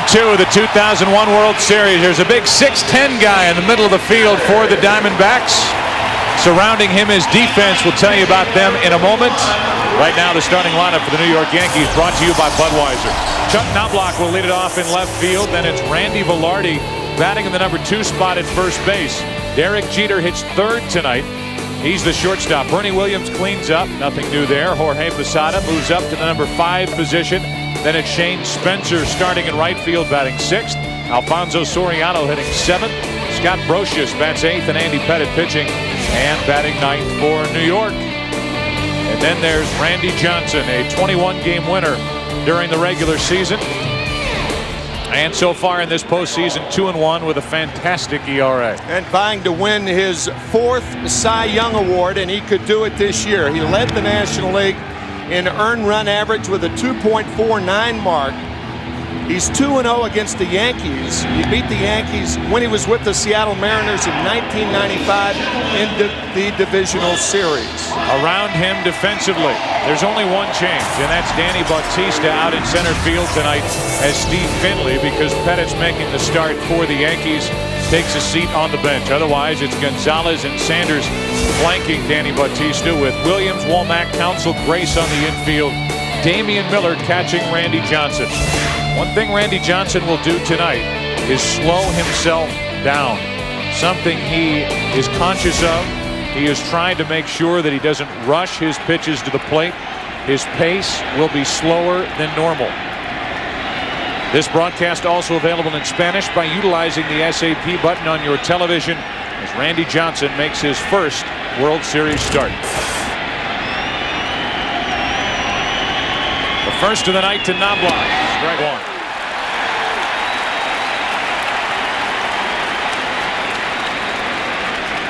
2 of the 2001 World Series. There's a big 6'10" guy in the middle of the field for the Diamondbacks. Surrounding him is defense. We'll tell you about them in a moment. Right now, the starting lineup for the New York Yankees brought to you by Budweiser. Chuck Knobloch will lead it off in left field. Then it's Randy Velarde batting in the number 2 spot at first base. Derek Jeter hits third tonight. He's the shortstop. Bernie Williams cleans up. Nothing new there. Jorge Posada moves up to the number 5 position. Then it's Shane Spencer starting in right field, batting 6th. Alfonso Soriano hitting 7th. Scott Brocious bats 8th, and Andy Pettitte pitching and batting 9th for New York. And then there's Randy Johnson, a 21-game winner during the regular season. And so far in this postseason, 2-1 with a fantastic ERA. And vying to win his 4th Cy Young Award, and he could do it this year. He led the National League in earned run average with a 2.49 mark. He's 2-0 against the Yankees. He beat the Yankees when he was with the Seattle Mariners in 1995 in the divisional series. Around him defensively, there's only one change, and that's Danny Bautista out in center field tonight as Steve Finley, because Pettitte's making the start for the Yankees, takes a seat on the bench. Otherwise, it's Gonzalez and Sanders flanking Danny Bautista, with Williams, Womack, Counsell, Grace on the infield. Damian Miller catching Randy Johnson. One thing Randy Johnson will do tonight is slow himself down. Something he is conscious of. He is trying to make sure that he doesn't rush his pitches to the plate. His pace will be slower than normal. This broadcast also available in Spanish by utilizing the SAP button on your television as Randy Johnson makes his first World Series start. The first of the night to Knobloch. Strike 1.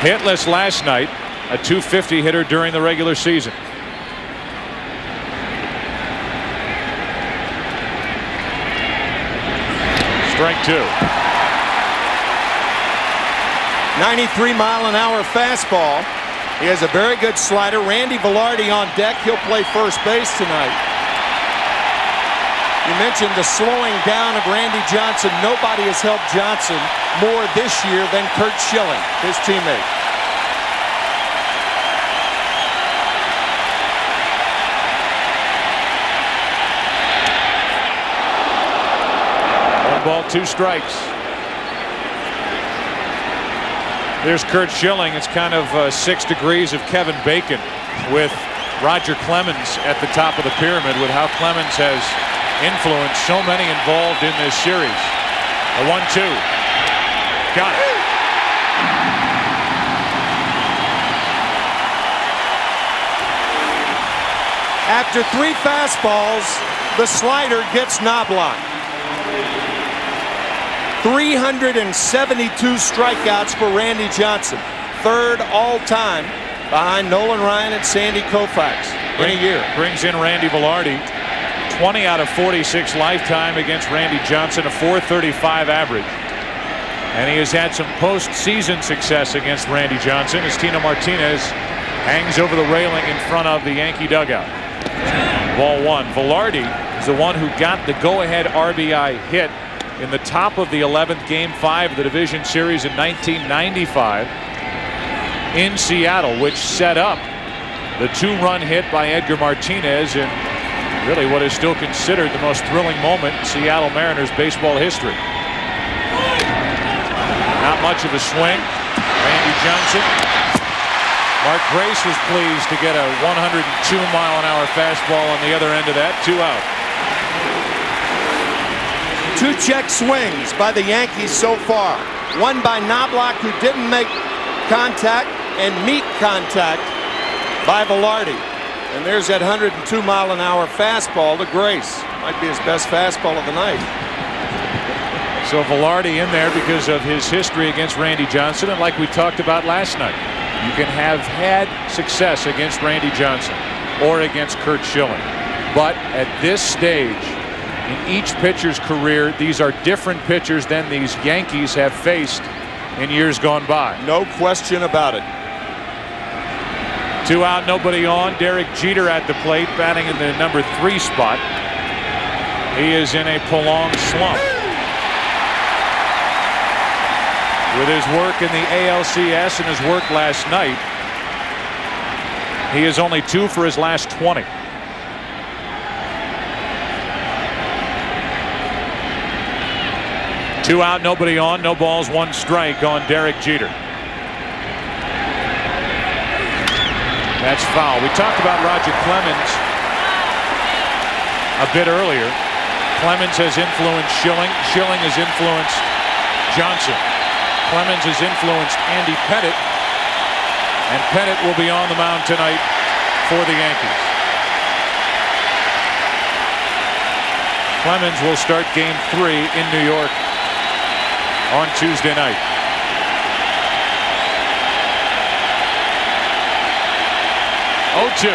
Hitless last night, a .250 hitter during the regular season. Strike 2. 93-mile-an-hour fastball. He has a very good slider. Randy Velarde on deck. He'll play first base tonight. You mentioned the slowing down of Randy Johnson. Nobody has helped Johnson more this year than Curt Schilling, his teammate. 1 ball, 2 strikes. There's Curt Schilling. It's kind of 6 degrees of Kevin Bacon with Roger Clemens at the top of the pyramid, with how Clemens has influenced so many involved in this series. A 1-2. Got it. After 3 fastballs, the slider gets Knobloch. 372 strikeouts for Randy Johnson. 3rd all-time behind Nolan Ryan and Sandy Koufax in a year. Brings in Randy Velarde. 20 out of 46 lifetime against Randy Johnson, a .435 average. And he has had some postseason success against Randy Johnson as Tino Martinez hangs over the railing in front of the Yankee dugout. Ball 1. Velarde is the one who got the go-ahead RBI hit in the top of the 11th Game 5 of the Division Series in 1995 in Seattle, which set up the 2-run hit by Edgar Martinez in really what is still considered the most thrilling moment in Seattle Mariners baseball history. Not much of a swing. Randy Johnson. Mark Grace was pleased to get a 102-mile-an-hour fastball on the other end of that. 2 out. 2 check swings by the Yankees so far. One by Knobloch, who didn't make contact, and meet contact by Velarde. And there's that 102-mile-an-hour fastball to Grace. Might be his best fastball of the night. So Velarde in there because of his history against Randy Johnson, and like we talked about last night, you can have had success against Randy Johnson or against Curt Schilling, but at this stage in each pitcher's career, these are different pitchers than these Yankees have faced in years gone by. No question about it. 2 out, nobody on. Derek Jeter at the plate, batting in the number 3 spot. He is in a prolonged slump. With his work in the ALCS and his work last night, he is only 2 for his last 20. Two out, nobody on, no balls, 1 strike on Derek Jeter. That's foul. We talked about Roger Clemens a bit earlier. Clemens has influenced Schilling. Schilling has influenced Johnson. Clemens has influenced Andy Pettitte. And Pettitte will be on the mound tonight for the Yankees. Clemens will start game 3 in New York on Tuesday night. Oh, 2.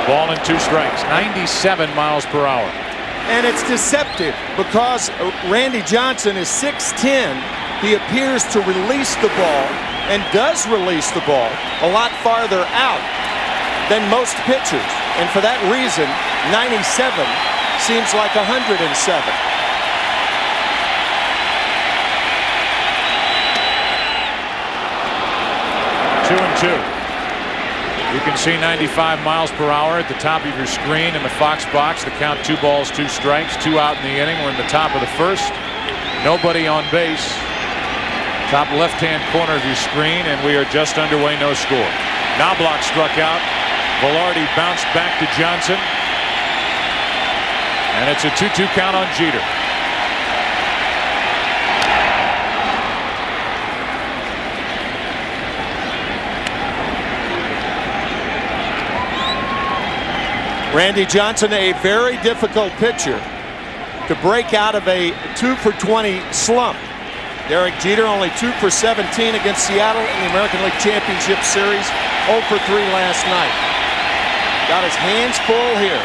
Ball and 2 strikes. 97 miles per hour. And it's deceptive because Randy Johnson is 6'10". He appears to release the ball and does release the ball a lot farther out than most pitchers. And for that reason, 97 seems like 107. Two and 2. You can see 95 miles per hour at the top of your screen in the Fox box. The count 2 balls, 2 strikes, 2 out in the inning. We're in the top of the first. Nobody on base. Top left-hand corner of your screen, and we are just underway, no score. Knobloch struck out. Velarde bounced back to Johnson. And it's a 2-2 count on Jeter. Randy Johnson, a very difficult pitcher to break out of a 2 for 20 slump. Derek Jeter only 2 for 17 against Seattle in the American League Championship Series. 0 for 3 last night. Got his hands full here.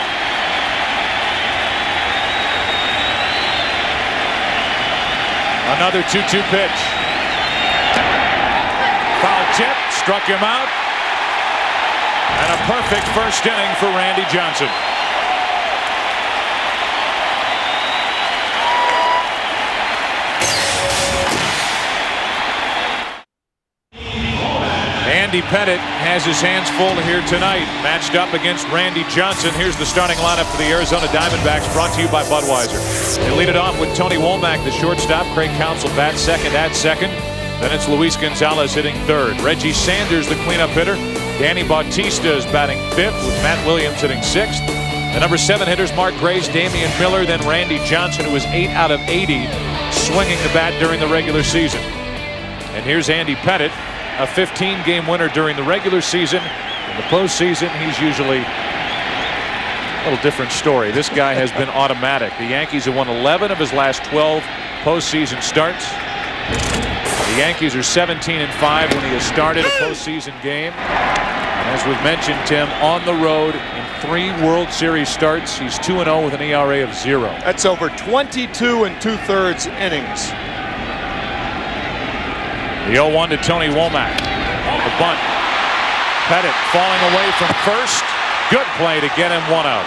Another 2-2 pitch. Foul tip, struck him out. And a perfect first inning for Randy Johnson. Andy Pettitte has his hands full here tonight, matched up against Randy Johnson. Here's the starting lineup for the Arizona Diamondbacks, brought to you by Budweiser. They lead it off with Tony Womack, the shortstop. Craig Counsell bats second at second. Then it's Luis Gonzalez hitting third. Reggie Sanders, the cleanup hitter. Danny Bautista is batting fifth, with Matt Williams hitting sixth. The number 7 hitters, Mark Grace, Damian Miller, then Randy Johnson, who was 8 out of 80, swinging the bat during the regular season. And here's Andy Pettitte, a 15-game winner during the regular season. In the postseason, he's usually a little different story. This guy has been automatic. The Yankees have won 11 of his last 12 postseason starts. The Yankees are 17-5 when he has started a postseason game. And as we've mentioned, Tim, on the road in 3 World Series starts. He's 2-0 with an ERA of 0. That's over 22 2/3 innings. The 0-1 to Tony Womack. The bunt. Pettitte falling away from first. Good play to get him 1 out.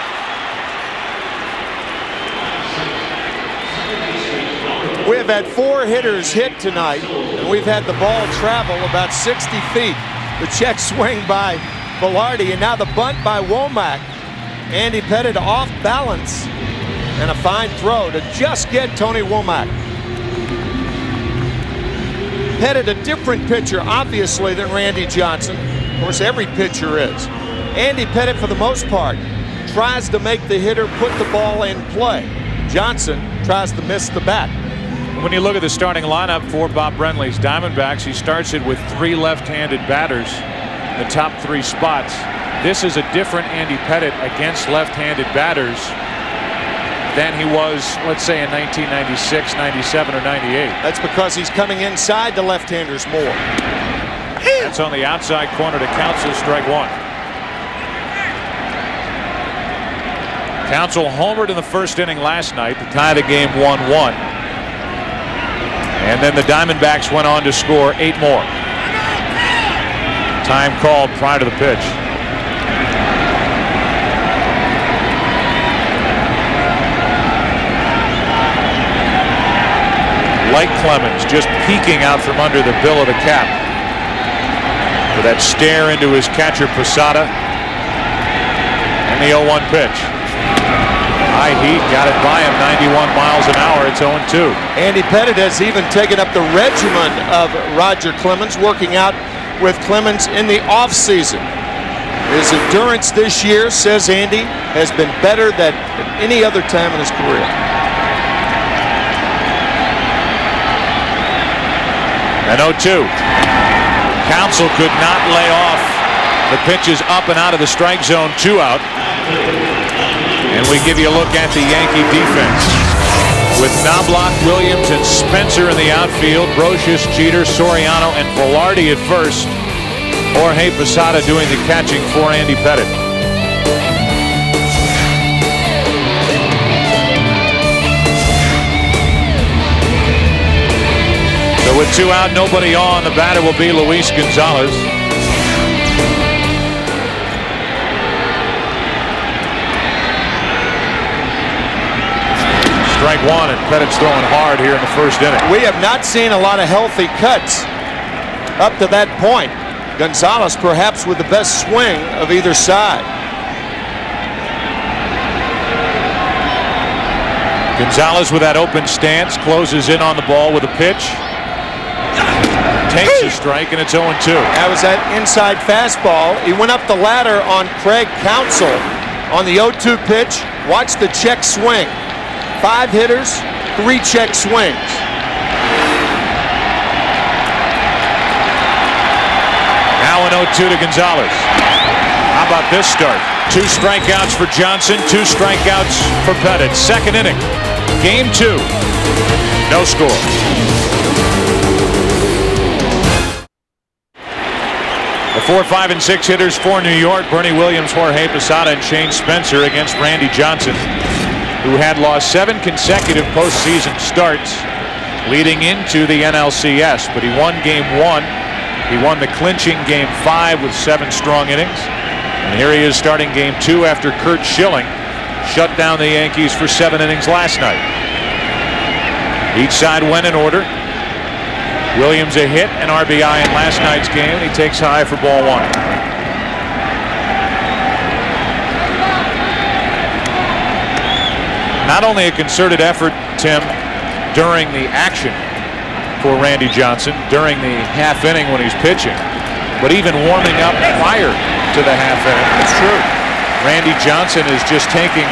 We have had 4 hitters hit tonight, and we've had the ball travel about 60 feet. The check swing by Velarde, and now the bunt by Womack. Andy Pettitte off balance, and a fine throw to just get Tony Womack. Pettitte, a different pitcher, obviously, than Randy Johnson. Of course, every pitcher is. Andy Pettitte, for the most part, tries to make the hitter put the ball in play. Johnson tries to miss the bat. When you look at the starting lineup for Bob Brenly's Diamondbacks, he starts it with 3 left-handed batters in the top 3 spots. This is a different Andy Pettitte against left-handed batters than he was, let's say, in 1996, 97, or 98. That's because he's coming inside the left-handers more. That's on the outside corner to Counsell, strike 1. Counsell homered in the first inning last night to tie the game 1-1. And then the Diamondbacks went on to score 8 more. Time called prior to the pitch. Blake Clemens just peeking out from under the bill of the cap with that stare into his catcher Posada. And the 0-1 pitch. High heat, got it by him, 91 miles an hour. It's 0-2. Andy Pettitte has even taken up the regimen of Roger Clemens, working out with Clemens in the offseason. His endurance this year, says Andy, has been better than any other time in his career. And 0-2. Counsell could not lay off the pitches up and out of the strike zone. 2 out. And we give you a look at the Yankee defense. With Knobloch, Williams, and Spencer in the outfield, Brocious, Jeter, Soriano, and Velarde at first. Jorge Posada doing the catching for Andy Pettitte. So with 2 out, nobody on, the batter will be Luis Gonzalez. Strike 1, and Pettitte's throwing hard here in the first inning. We have not seen a lot of healthy cuts up to that point. Gonzalez perhaps with the best swing of either side. Gonzalez with that open stance, closes in on the ball with a pitch. Takes a strike, and it's 0-2. That was that inside fastball. He went up the ladder on Craig Counsell on the 0-2 pitch. Watch the check swing. 5 hitters, 3 check swings. Now an 0-2 to Gonzalez. How about this start? 2 strikeouts for Johnson, 2 strikeouts for Pettitte. Second inning, game 2. No score. The 4, 5, and 6 hitters for New York: Bernie Williams, Jorge Posada, and Shane Spencer against Randy Johnson, who had lost 7 consecutive postseason starts leading into the NLCS. But he won game 1. He won the clinching game 5 with 7 strong innings. And here he is starting game 2 after Curt Schilling shut down the Yankees for 7 innings last night. Each side went in order. Williams a hit, an RBI in last night's game. He takes high for ball 1. Not only a concerted effort, Tim, during the action for Randy Johnson during the half inning when he's pitching, but even warming up prior to the half inning. That's true. Randy Johnson is just taking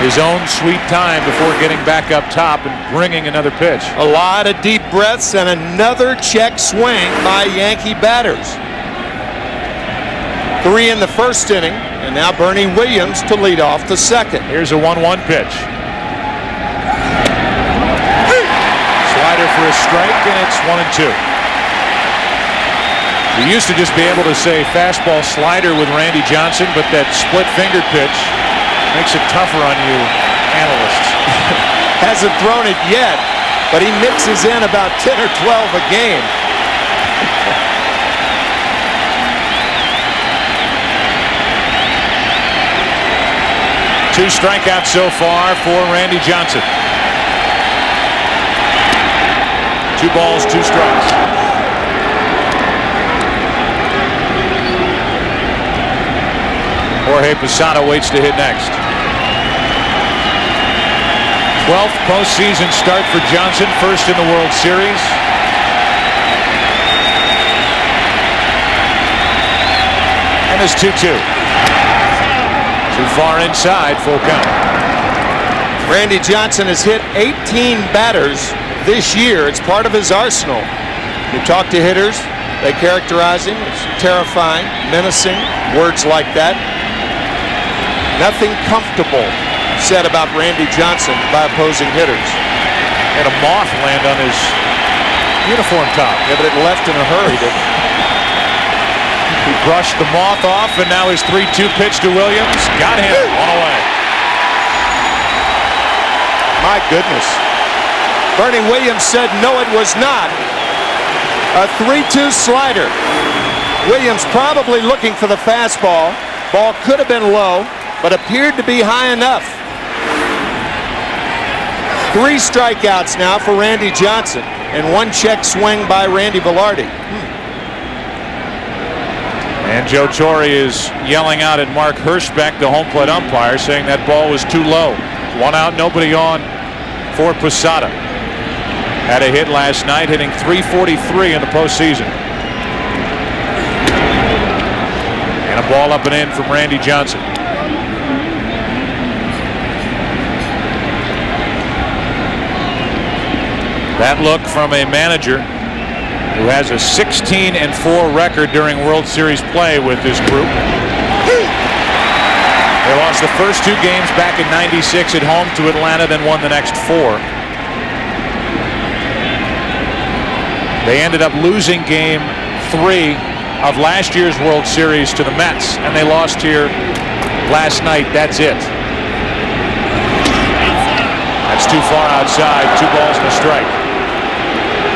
his own sweet time before getting back up top and bringing another pitch. A lot of deep breaths and another check swing by Yankee batters. 3 in the first inning, and now Bernie Williams to lead off the second. Here's a 1-1 pitch. Slider for a strike, and it's 1-2. You used to just be able to say fastball slider with Randy Johnson, but that split finger pitch makes it tougher on you analysts. Hasn't thrown it yet, but he mixes in about 10 or 12 a game. Two strikeouts so far for Randy Johnson. 2 balls, 2 strikes. Jorge Posada waits to hit next. 12th postseason start for Johnson, first in the World Series. And it's 2-2. Too far inside, full count. Randy Johnson has hit 18 batters this year. It's part of his arsenal. You talk to hitters, they characterize him as terrifying, menacing, words like that. Nothing comfortable said about Randy Johnson by opposing hitters. Had a moth land on his uniform top. Yeah, but it left in a hurry, didn't it? He brushed the moth off, and now his 3-2 pitch to Williams. Got him, on away. My goodness. Bernie Williams said no, it was not. A 3-2 slider. Williams probably looking for the fastball. Ball could have been low, but appeared to be high enough. 3 strikeouts now for Randy Johnson, and 1 check swing by Randy Velarde. And Joe Torre is yelling out at Mark Hirschbeck, the home plate umpire, saying that ball was too low. 1 out, nobody on for Posada. Had a hit last night, hitting .343 in the postseason. And a ball up and in from Randy Johnson. That look from a manager who has a 16-4 record during World Series play with this group. They lost the first 2 games back in '96 at home to Atlanta, then won the next 4. They ended up losing game 3 of last year's World Series to the Mets, and they lost here last night. That's it. That's too far outside. 2 balls and a strike.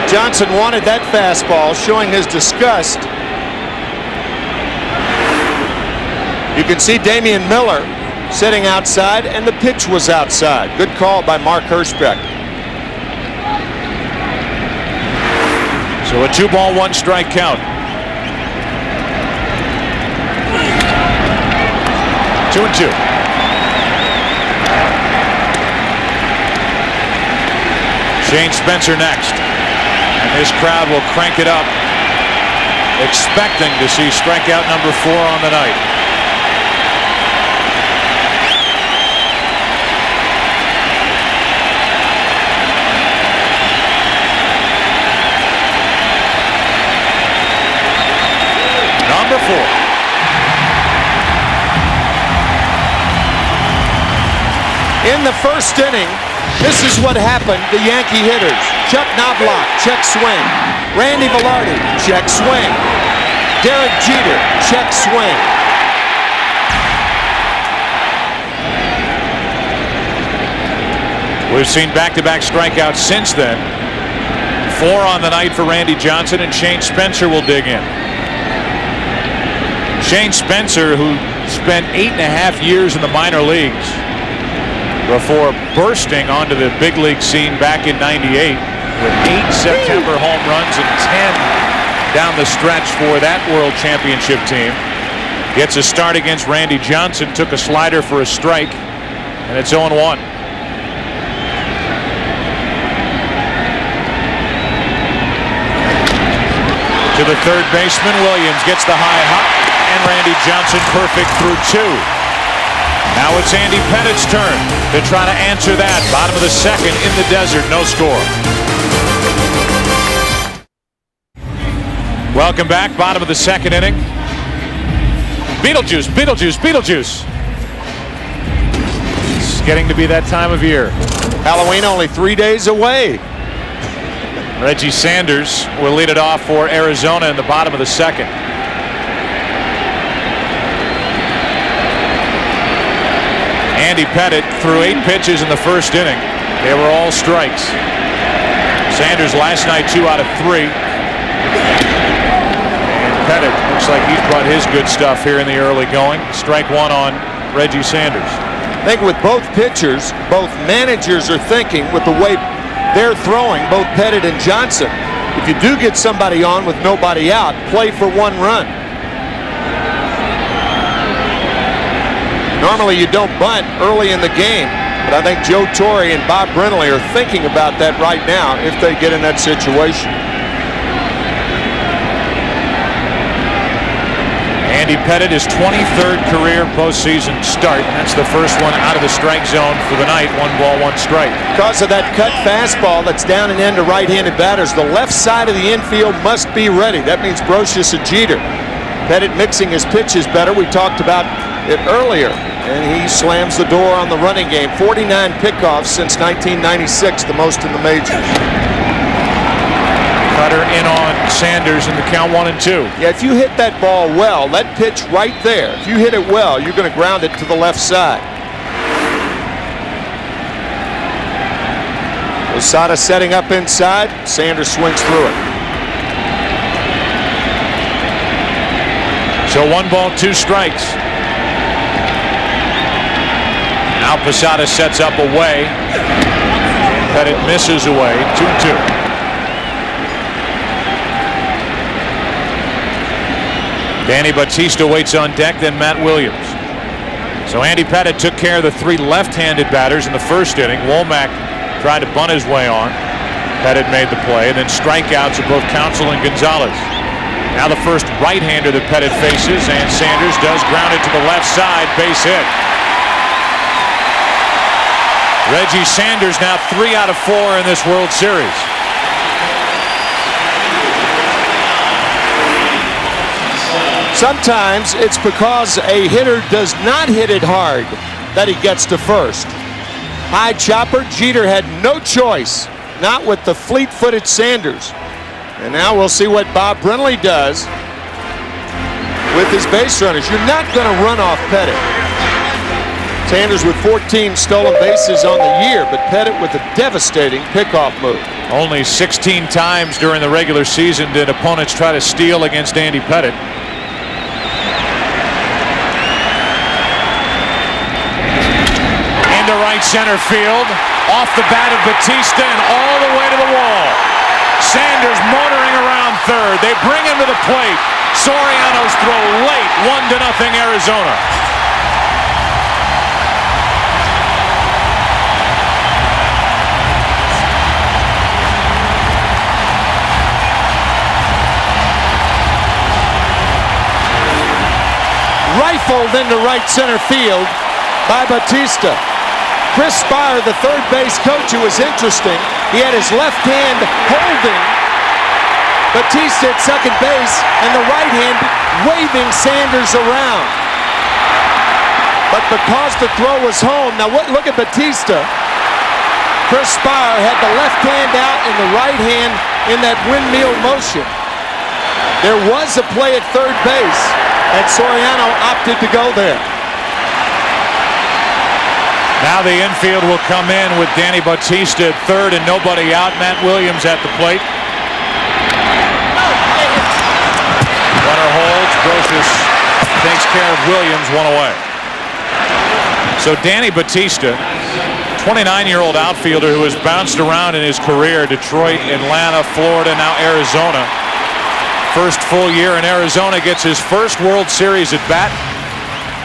Johnson wanted that fastball, showing his disgust. You can see Damian Miller sitting outside, and the pitch was outside. Good call by Mark Hirschbeck. So a 2-ball, 1-strike count. 2-2. Shane Spencer next. And this crowd will crank it up, expecting to see strikeout number 4 on the night. Number 4. In the first inning, this is what happened to Yankee hitters. Chuck Knobloch, check swing. Randy Velarde, check swing. Derek Jeter, check swing. We've seen back-to-back strikeouts since then. 4 on the night for Randy Johnson, and Shane Spencer will dig in. Shane Spencer, who spent 8.5 years in the minor leagues before bursting onto the big league scene back in '98 with 8 September home runs and 10 down the stretch for that World Championship team. Gets a start against Randy Johnson, took a slider for a strike, and it's 0-1. To the third baseman, Williams gets the high hop, and Randy Johnson perfect through 2. Now it's Andy Pettit's turn to try to answer that. Bottom of the second in the desert, no score. Welcome back, bottom of the second inning. Beetlejuice, Beetlejuice, Beetlejuice. It's getting to be that time of year. Halloween only 3 days away. Reggie Sanders will lead it off for Arizona in the bottom of the second. Andy Pettitte threw 8 pitches in the first inning. They were all strikes. Sanders last night 2 out of 3. And Pettitte looks like he's brought his good stuff here in the early going. Strike 1 on Reggie Sanders. I think with both pitchers, both managers are thinking with the way they're throwing, both Pettitte and Johnson, if you do get somebody on with nobody out, play for 1 run. Normally you don't bunt early in the game, but I think Joe Torre and Bob Brenly are thinking about that right now if they get in that situation. Andy Pettitte, his 23rd career postseason start. That's the first one out of the strike zone for the night. 1 ball, 1 strike. Because of that cut fastball that's down and in to right-handed batters, the left side of the infield must be ready. That means Brosius and Jeter. Pettitte mixing his pitches better. We talked about it earlier. And he slams the door on the running game. 49 pickoffs since 1996, the most in the majors. Cutter in on Sanders in the count 1-2. Yeah, if you hit that ball well, that pitch right there, if you hit it well, you're going to ground it to the left side. Posada setting up inside. Sanders swings through it. So 1 ball, 2 strikes. Now Posada sets up away. And Pettit misses away. 2-2. Danny Batista waits on deck, then Matt Williams. So Andy Pettit took care of the three left-handed batters in the first inning. Womack tried to bunt his way on. Pettit made the play, and then strikeouts of both Counsell and Gonzalez. Now the first right-hander that Pettit faces, and Sanders does ground it to the left side, base hit. Reggie Sanders now 3 out of 4 in this World Series. Sometimes it's because a hitter does not hit it hard that he gets to first. High chopper, Jeter had no choice, not with the fleet-footed Sanders. And now we'll see what Bob Brenly does with his base runners. You're not going to run off Pettit. Sanders with 14 stolen bases on the year, but Pettit with a devastating pickoff move. Only 16 times during the regular season did opponents try to steal against Andy Pettit. Into right center field, off the bat of Batista and all the way to the wall. Sanders motoring around third. They bring him to the plate. Soriano's throw late, 1-0 Arizona. Rifled into right center field by Batista. Chris Spire, the third base coach, who was interesting. He had his left hand holding Batista at second base and the right hand waving Sanders around. But because the throw was home, now look at Batista. Chris Spire had the left hand out and the right hand in that windmill motion. There was a play at third base, and Soriano opted to go there. Now the infield will come in with Danny Batista at third and nobody out. Matt Williams at the plate. Runner holds. Brosius takes care of Williams, 1 away. So Danny Batista, 29-year-old outfielder who has bounced around in his career, Detroit, Atlanta, Florida, now Arizona. First full year in Arizona, gets his first World Series at bat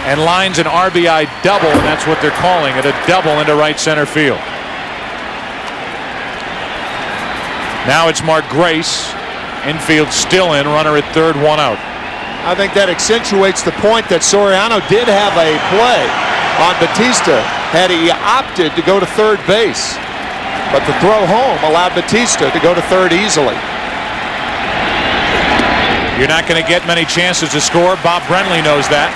and lines an RBI double, and that's what they're calling it, a double into right center field. Now it's Mark Grace. Infield still in, runner at third, 1 out. I think that accentuates the point that Soriano did have a play on Batista had he opted to go to third base. But the throw home allowed Batista to go to third easily. You're not going to get many chances to score. Bob Brenly knows that.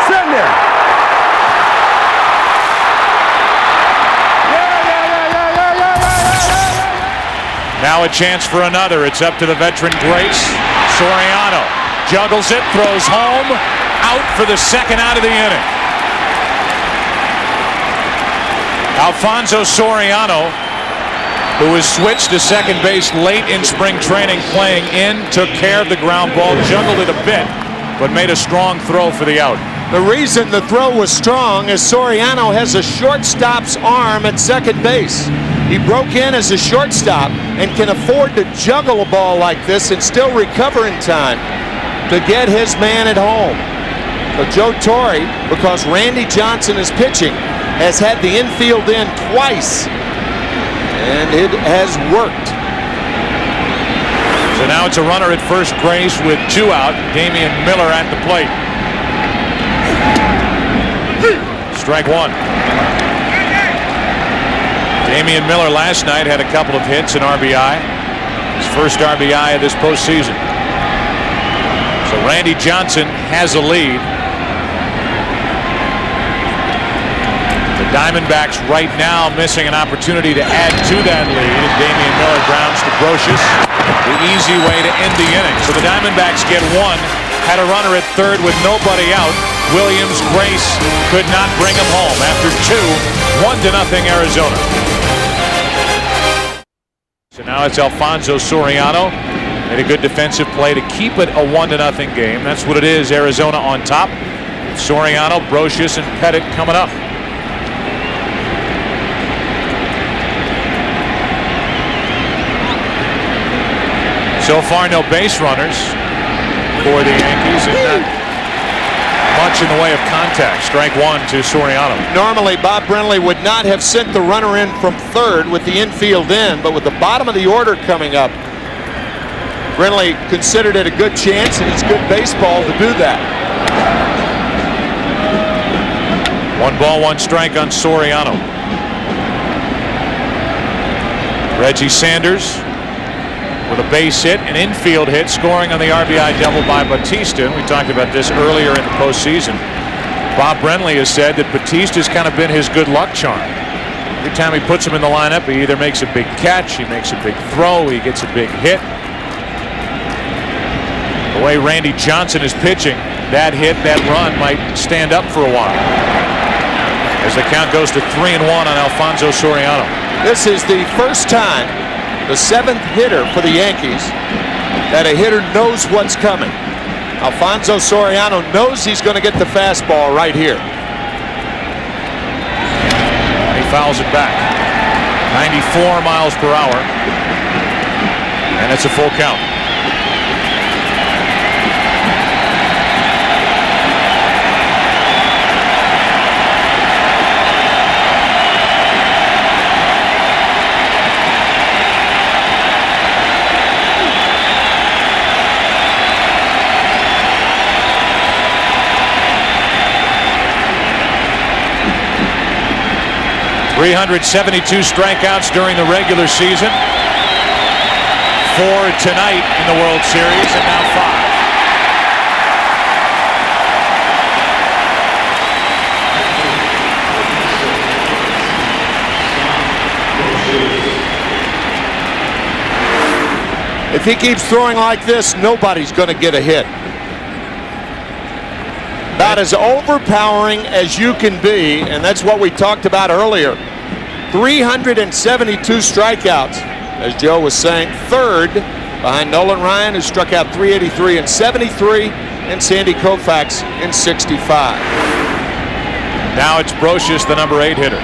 Send him. Now a chance for another. It's up to the veteran Grace. Soriano juggles it, throws home, out for the second out of the inning. Alfonso Soriano, who was switched to second base late in spring training, playing in, took care of the ground ball, juggled it a bit, but made a strong throw for the out. The reason the throw was strong is Soriano has a shortstop's arm at second base. He broke in as a shortstop and can afford to juggle a ball like this and still recover in time to get his man at home. So Joe Torre, because Randy Johnson is pitching, has had the infield in twice, and it has worked. So now it's a runner at first, Grace, with 2 out. Damian Miller at the plate. Strike 1. Damian Miller last night had a couple of hits and RBI. His first RBI of this postseason. So Randy Johnson has a lead. The Diamondbacks right now missing an opportunity to add to that lead, and Damian Miller grounds to Brosius. The easy way to end the inning. So the Diamondbacks get 1, had a runner at third with nobody out. Williams, Grace could not bring him home after 2, 1-0 Arizona. So now it's Alfonso Soriano. Made a good defensive play to keep it a 1-0 game. That's what it is. Arizona on top. Soriano, Brocious, and Pettit coming up. So far, no base runners for the Yankees, and not much in the way of contact. Strike one to Soriano. Normally, Bob Brenly would not have sent the runner in from third with the infield in, but with the bottom of the order coming up, Brenly considered it a good chance, and it's good baseball to do that. 1 ball, 1 strike on Soriano. Reggie Sanders with a base hit, an infield hit, scoring on the RBI double by Batista. We talked about this earlier in the postseason. Bob Brenly has said that Batista's kind of been his good luck charm. Every time he puts him in the lineup, he either makes a big catch, he makes a big throw, he gets a big hit. The way Randy Johnson is pitching, that hit, that run might stand up for a while. As the count goes to 3-1 on Alfonso Soriano. This is the first time, the 7th hitter for the Yankees, that a hitter knows what's coming. Alfonso Soriano knows he's going to get the fastball right here. He fouls it back. 94 miles per hour. And it's a full count. .372 strikeouts during the regular season. 4 tonight in the World Series, and now 5. If he keeps throwing like this, nobody's going to get a hit. About as overpowering as you can be, and that's what we talked about earlier. 372 strikeouts, as Joe was saying, third behind Nolan Ryan, who struck out 383 in 73, and Sandy Koufax in 65. Now it's Brocious, the number 8 hitter.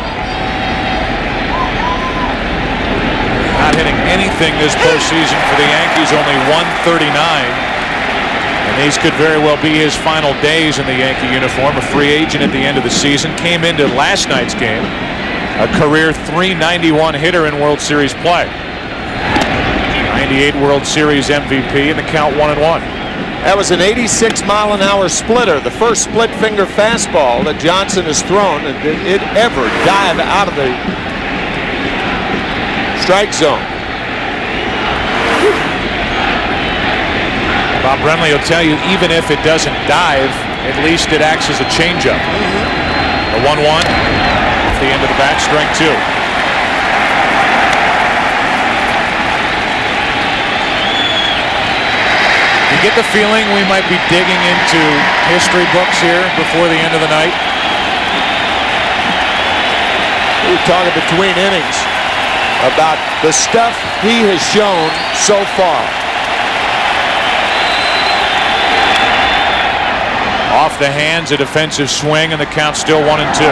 Not hitting anything this postseason for the Yankees, only 139. And these could very well be his final days in the Yankee uniform. A free agent at the end of the season. Came into last night's game a career .391 hitter in World Series play. 98 World Series MVP, and the count 1-1. That was an 86-mile-an-hour splitter, the first split-finger fastball that Johnson has thrown, and did it ever dive out of the strike zone. Bob Brenly will tell you, even if it doesn't dive, at least it acts as a changeup. The 1-1 off the end of the bat, strike 2. You get the feeling we might be digging into history books here before the end of the night. We're talking between innings about the stuff he has shown so far. Off the hands, a defensive swing, and the count's still 1-2.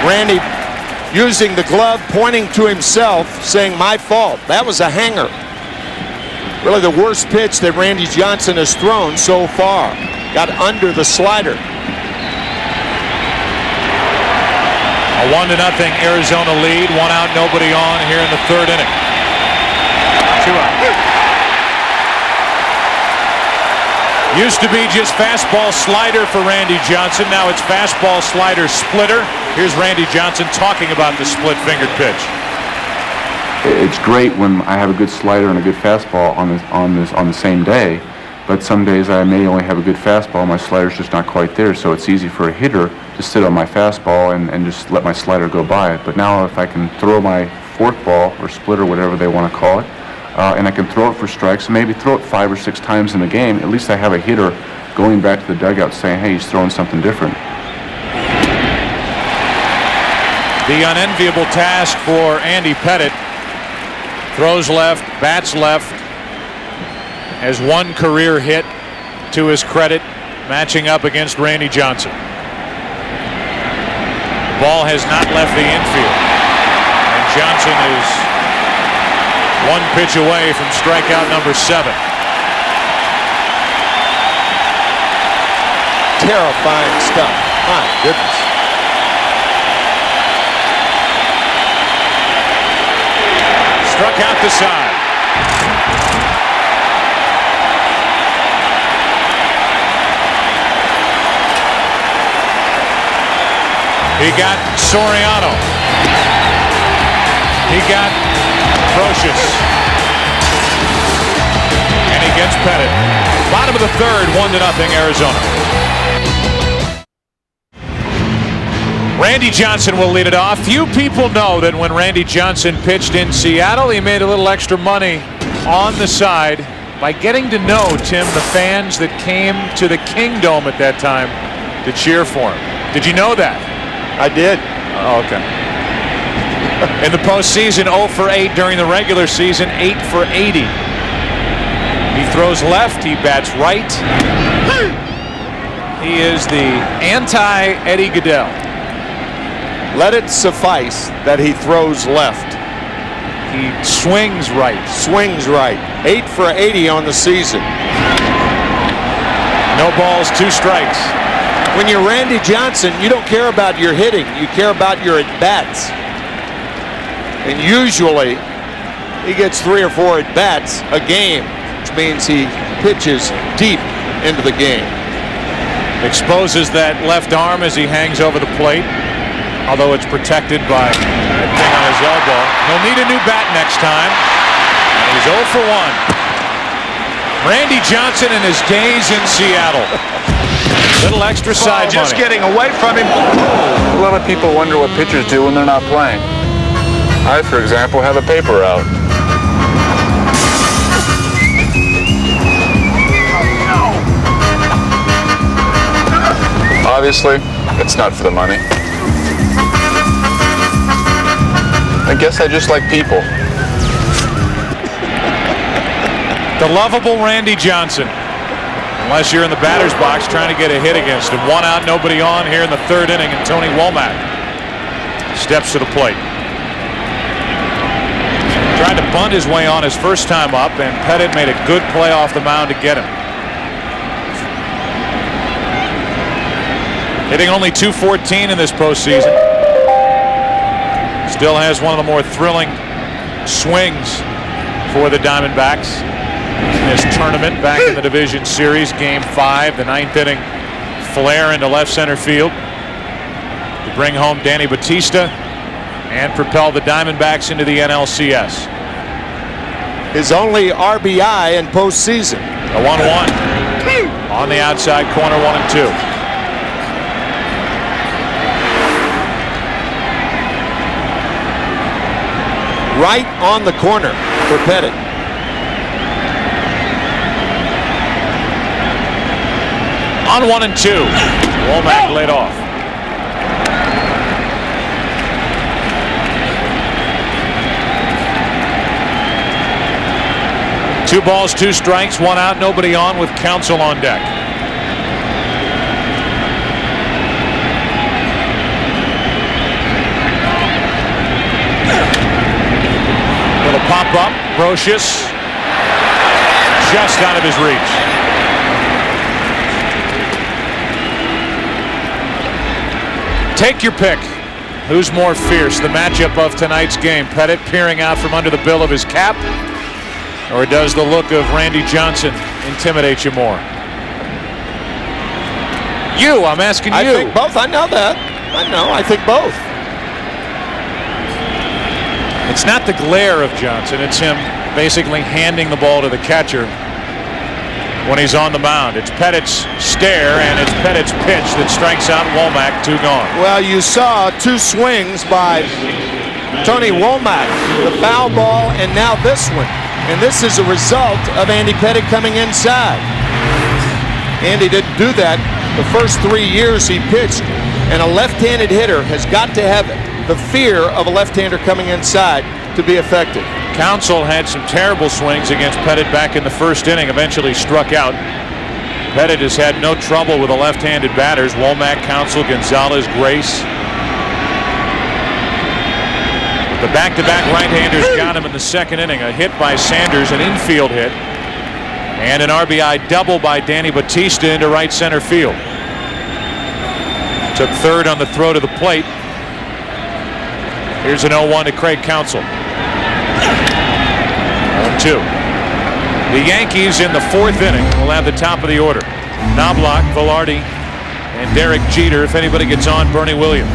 Randy using the glove, pointing to himself, saying, "My fault. That was a hanger." Really the worst pitch that Randy Johnson has thrown so far. Got under the slider. A 1-0 Arizona lead. 1 out, nobody on here in the 3rd inning. 2 out. Used to be just fastball slider for Randy Johnson. Now it's fastball slider splitter. Here's Randy Johnson talking about the split-fingered pitch. It's great when I have a good slider and a good fastball on the same day, but some days I may only have a good fastball. My slider's just not quite there, so it's easy for a hitter to sit on my fastball and just let my slider go by it. But now if I can throw my forkball or splitter, whatever they want to call it, and I can throw it for strikes, and maybe throw it 5 or 6 times in the game, at least I have a hitter going back to the dugout saying, hey, he's throwing something different. The unenviable task for Andy Pettit. Throws left, bats left, has 1 career hit to his credit matching up against Randy Johnson. The ball has not left the infield, and Johnson is one pitch away from strikeout number 7. Terrifying stuff. My goodness. Struck out the side. He got Soriano. He got Brocious. And he gets Pettit. Bottom of the third, 1-0 Arizona. Randy Johnson will lead it off. Few people know that when Randy Johnson pitched in Seattle, he made a little extra money on the side by getting to know, Tim, the fans that came to the Kingdome at that time to cheer for him. Did you know that? I did. Oh, okay. In the postseason, 0 for 8 during the regular season, 8 for 80. He throws left, he bats right. He is the anti-Eddie Goodell. Let it suffice that he throws left. He swings right. Swings right. 8 for 80 on the season. No balls, 2 strikes. When you're Randy Johnson, you don't care about your hitting. You care about your at-bats. And usually, he gets 3 or 4 at-bats a game, which means he pitches deep into the game. Exposes that left arm as he hangs over the plate, although it's protected by that thing on his elbow. He'll need a new bat next time. And he's 0 for 1. Randy Johnson and his days in Seattle. Little extra side just money. getting away from him. A lot of people wonder what pitchers do when they're not playing. I, for example, have a paper route. Obviously, it's not for the money. I guess I just like people. The lovable Randy Johnson. Unless you're in the batter's box trying to get a hit against him. 1 out, nobody on here in the 3rd inning, and Tony Womack steps to the plate. Tried to bunt his way on his first time up, and Pettit made a good play off the mound to get him. Hitting only .214 in this postseason. Still has one of the more thrilling swings for the Diamondbacks in this tournament back in the Division Series. Game 5, the 9th inning flare into left center field to bring home Danny Batista and propel the Diamondbacks into the NLCS. His only RBI in postseason. A 1-1 on the outside corner, 1-2. Right on the corner for Pettit. On 1-2. Womack laid off. Two balls, 2 strikes, 1 out, nobody on with Counsell on deck. Little pop up, Brocious, just out of his reach. Take your pick. Who's more fierce? The matchup of tonight's game. Pettit peering out from under the bill of his cap, or does the look of Randy Johnson intimidate you more? I'm asking you. I think both. I know that. I think both. It's not the glare of Johnson. It's him basically handing the ball to the catcher when he's on the mound. It's Pettit's stare, and it's Pettit's pitch that strikes out Womack. 2 gone. Well, you saw 2 swings by Tony Womack, the foul ball, and now this one. And this is a result of Andy Pettit coming inside. Andy didn't do that the first 3 years he pitched, and a left-handed hitter has got to have the fear of a left-hander coming inside to be effective. Counsell had some terrible swings against Pettit back in the 1st inning, eventually struck out. Pettit has had no trouble with the left-handed batters. Womack, Counsell, Gonzalez, Grace. The back-to-back right-handers got him in the second inning. A hit by Sanders, an infield hit, and an RBI double by Danny Batista into right center field. Took third on the throw to the plate. Here's an 0-1 to Craig Counsell. 0-2. The Yankees in the fourth inning will have the top of the order. Knobloch, Velarde, and Derek Jeter. If anybody gets on, Bernie Williams.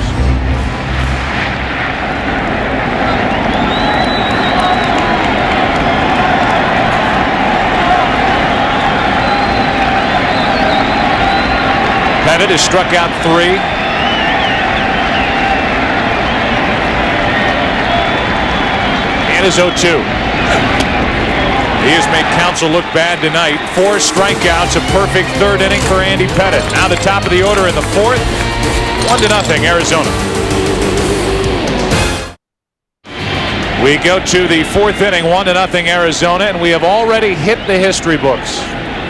Pettit has struck out 3. And his 0-2. He has made Counsell look bad tonight. 4 strikeouts, a perfect third inning for Andy Pettit. Now the top of the order in the fourth. 1-0 Arizona. We go to the fourth inning, 1-0 Arizona, and we have already hit the history books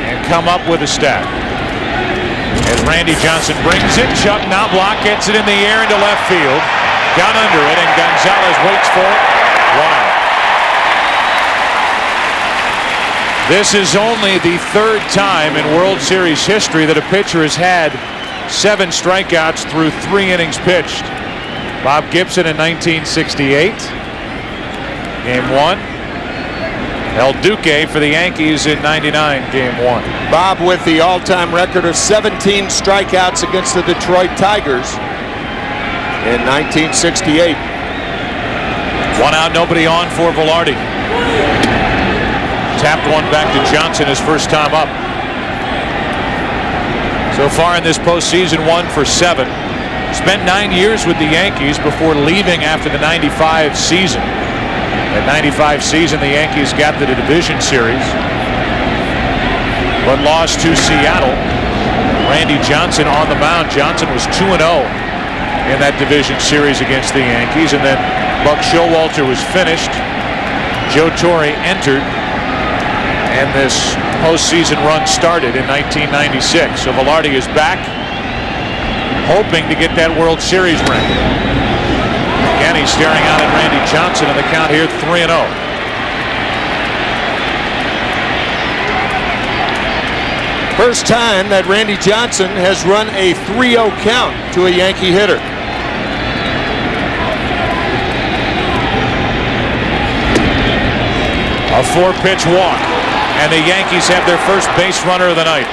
and come up with a stat. As Randy Johnson brings it, Chuck Knobloch gets it in the air into left field. Got under it, and Gonzalez waits for it. 1 out. This is only the third time in World Series history that a pitcher has had 7 strikeouts through 3 innings pitched. Bob Gibson in 1968, Game 1. El Duque for the Yankees in '99, Game 1. Bob with the all-time record of 17 strikeouts against the Detroit Tigers in 1968. 1 out, nobody on for Velarde. Tapped one back to Johnson his first time up. So far in this postseason, 1 for 7. Spent 9 years with the Yankees before leaving after the '95 season. That '95 season, the Yankees got to the division series, but lost to Seattle. Randy Johnson on the mound. Johnson was 2-0 in that division series against the Yankees, and then Buck Showalter was finished. Joe Torre entered, and this postseason run started in 1996. So Velarde is back, hoping to get that World Series ring. Again, he's staring out at Randy Johnson, and the count here 3-0. First time that Randy Johnson has run a 3-0 count to a Yankee hitter. A 4-pitch walk, and the Yankees have their first base runner of the night.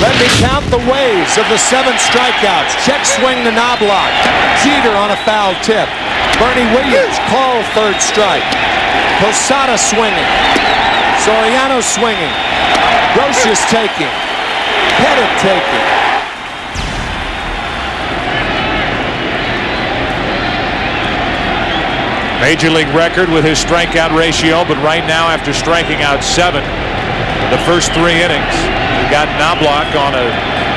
Let me count the waves of the 7 strikeouts. Check swing to Knobloch. Jeter on a foul tip. Bernie Williams called third strike. Posada swinging. Soriano swinging. Brosius taking. Pettit taking. Major league record with his strikeout ratio, but right now, after striking out 7 the first 3 innings, we got Knobloch on a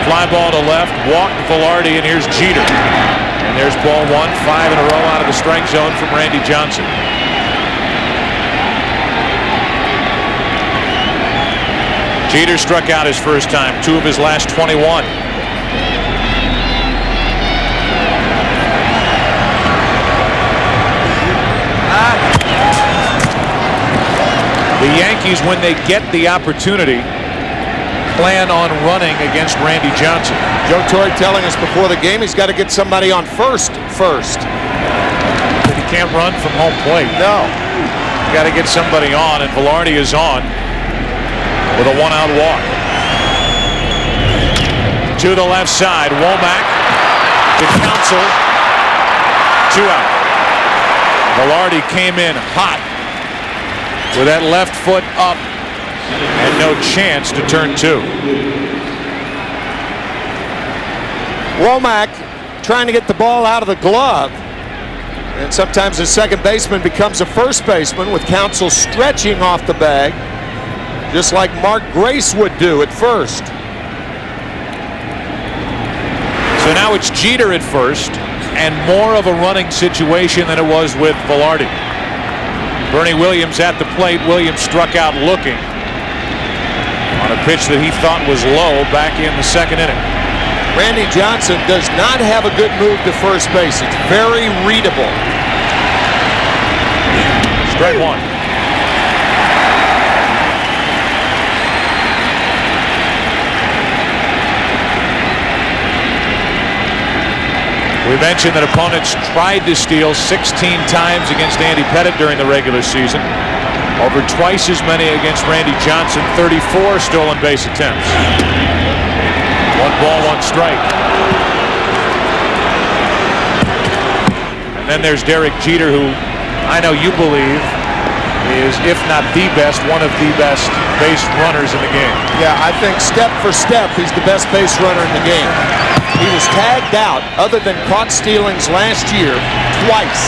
fly ball to left, walked Velarde, and here's Jeter. And there's ball 1, 5 in a row out of the strike zone from Randy Johnson. Jeter struck out his first time, 2 of his last 21. The Yankees, when they get the opportunity, plan on running against Randy Johnson. Joe Torre telling us before the game he's got to get somebody on first. But he can't run from home plate. No. You got to get somebody on, and Velarde is on with a 1-out walk. To the left side, Womack to Counsell. 2 out. Velarde came in hot with that left foot up and no chance to turn 2. Womack trying to get the ball out of the glove, and sometimes the second baseman becomes a first baseman, with Counsell stretching off the bag just like Mark Grace would do at first. So now it's Jeter at first, and more of a running situation than it was with Velarde. Bernie Williams at the plate. Williams struck out looking. a pitch that he thought was low back in the second inning. Randy Johnson does not have a good move to first base. It's very readable. Strike one. We mentioned that opponents tried to steal 16 times against Andy Pettitte during the regular season. Over twice as many against Randy Johnson, 34 stolen base attempts. 1 ball, 1 strike. And then there's Derek Jeter, who I know you believe is, if not the best, one of the best base runners in the game. Yeah, I think step for step, he's the best base runner in the game. He was tagged out, other than caught stealings last year, twice.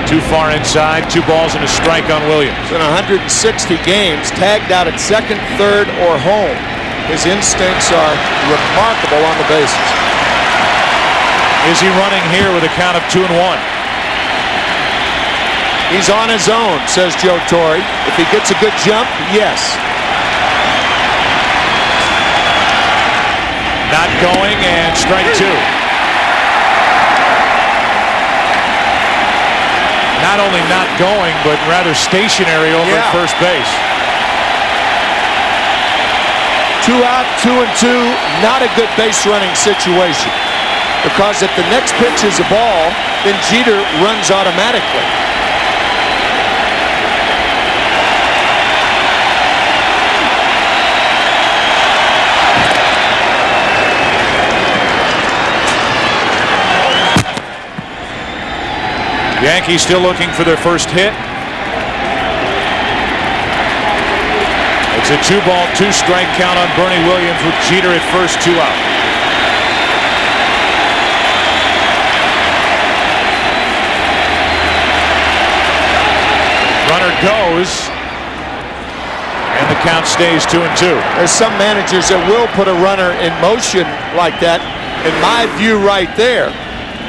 Too far inside, 2 balls and a strike on Williams. In 160 games, tagged out at second, third, or home. His instincts are remarkable on the bases. Is he running here with a count of 2-1? He's on his own, says Joe Torre. If he gets a good jump, yes. Not going, and strike 2. Not only not going, but rather stationary over at first base. 2 out, 2 and 2, not a good base running situation. Because if the next pitch is a ball, then Jeter runs automatically. Yankees still looking for their first hit. It's a 2-ball, 2-strike count on Bernie Williams with Jeter at first, 2 out. Runner goes, and the count stays 2-2. There's some managers that will put a runner in motion like that. In my view right there,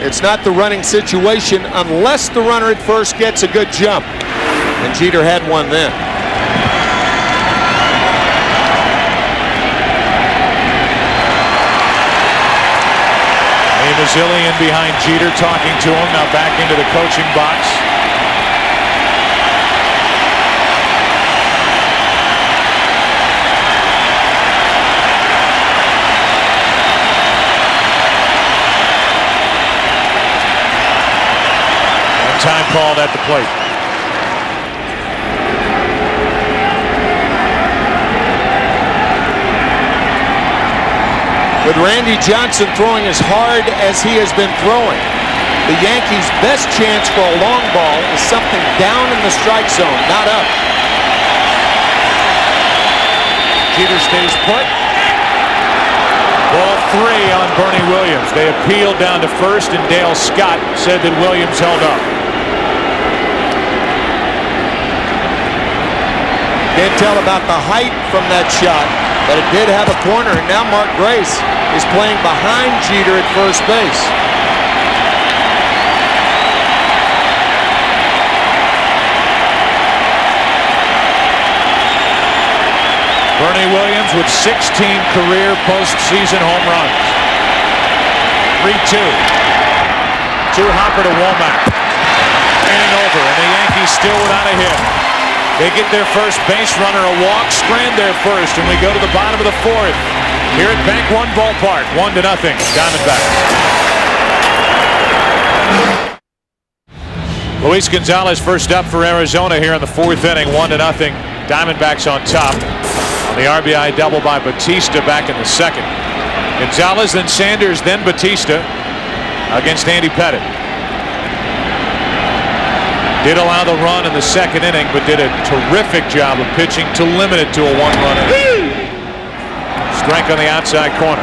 it's not the running situation unless the runner at first gets a good jump. And Jeter had one then. Mazzillian behind Jeter talking to him. Now back into the coaching box. Time called at the plate. With Randy Johnson throwing as hard as he has been throwing, the Yankees' best chance for a long ball is something down in the strike zone, not up. Jeter stays put. Ball 3 on Bernie Williams. They appealed down to first, and Dale Scott said that Williams held up. Can't tell about the height from that shot, but it did have a corner, and now Mark Grace is playing behind Jeter at first base. Bernie Williams with 16 career postseason home runs. 3-2. 2 Hopper to Womack. Inning over, and the Yankees still without a hit. They get their first base runner a walk, Strand there first, and we go to the bottom of the 4th. Here at Bank One Ballpark, 1-0, Diamondbacks. Luis Gonzalez first up for Arizona here in the 4th inning, 1-0, Diamondbacks on top. On the RBI double by Batista back in the 2nd. Gonzalez, then Sanders, then Batista against Andy Pettitte. Did allow the run in the 2nd inning, but did a terrific job of pitching to limit it to a 1-run inning. Strike on the outside corner.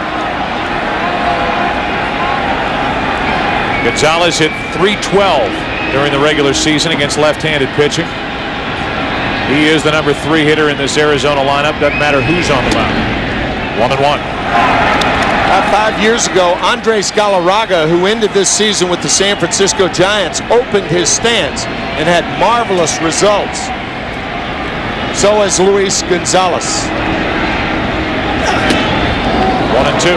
Gonzalez hit .312 during the regular season against left-handed pitching. He is the number 3 hitter in this Arizona lineup. Doesn't matter who's on the mound. 1-1. 5 years ago, Andres Galarraga, who ended this season with the San Francisco Giants, opened his stance and had marvelous results. So is Luis Gonzalez. 1-2.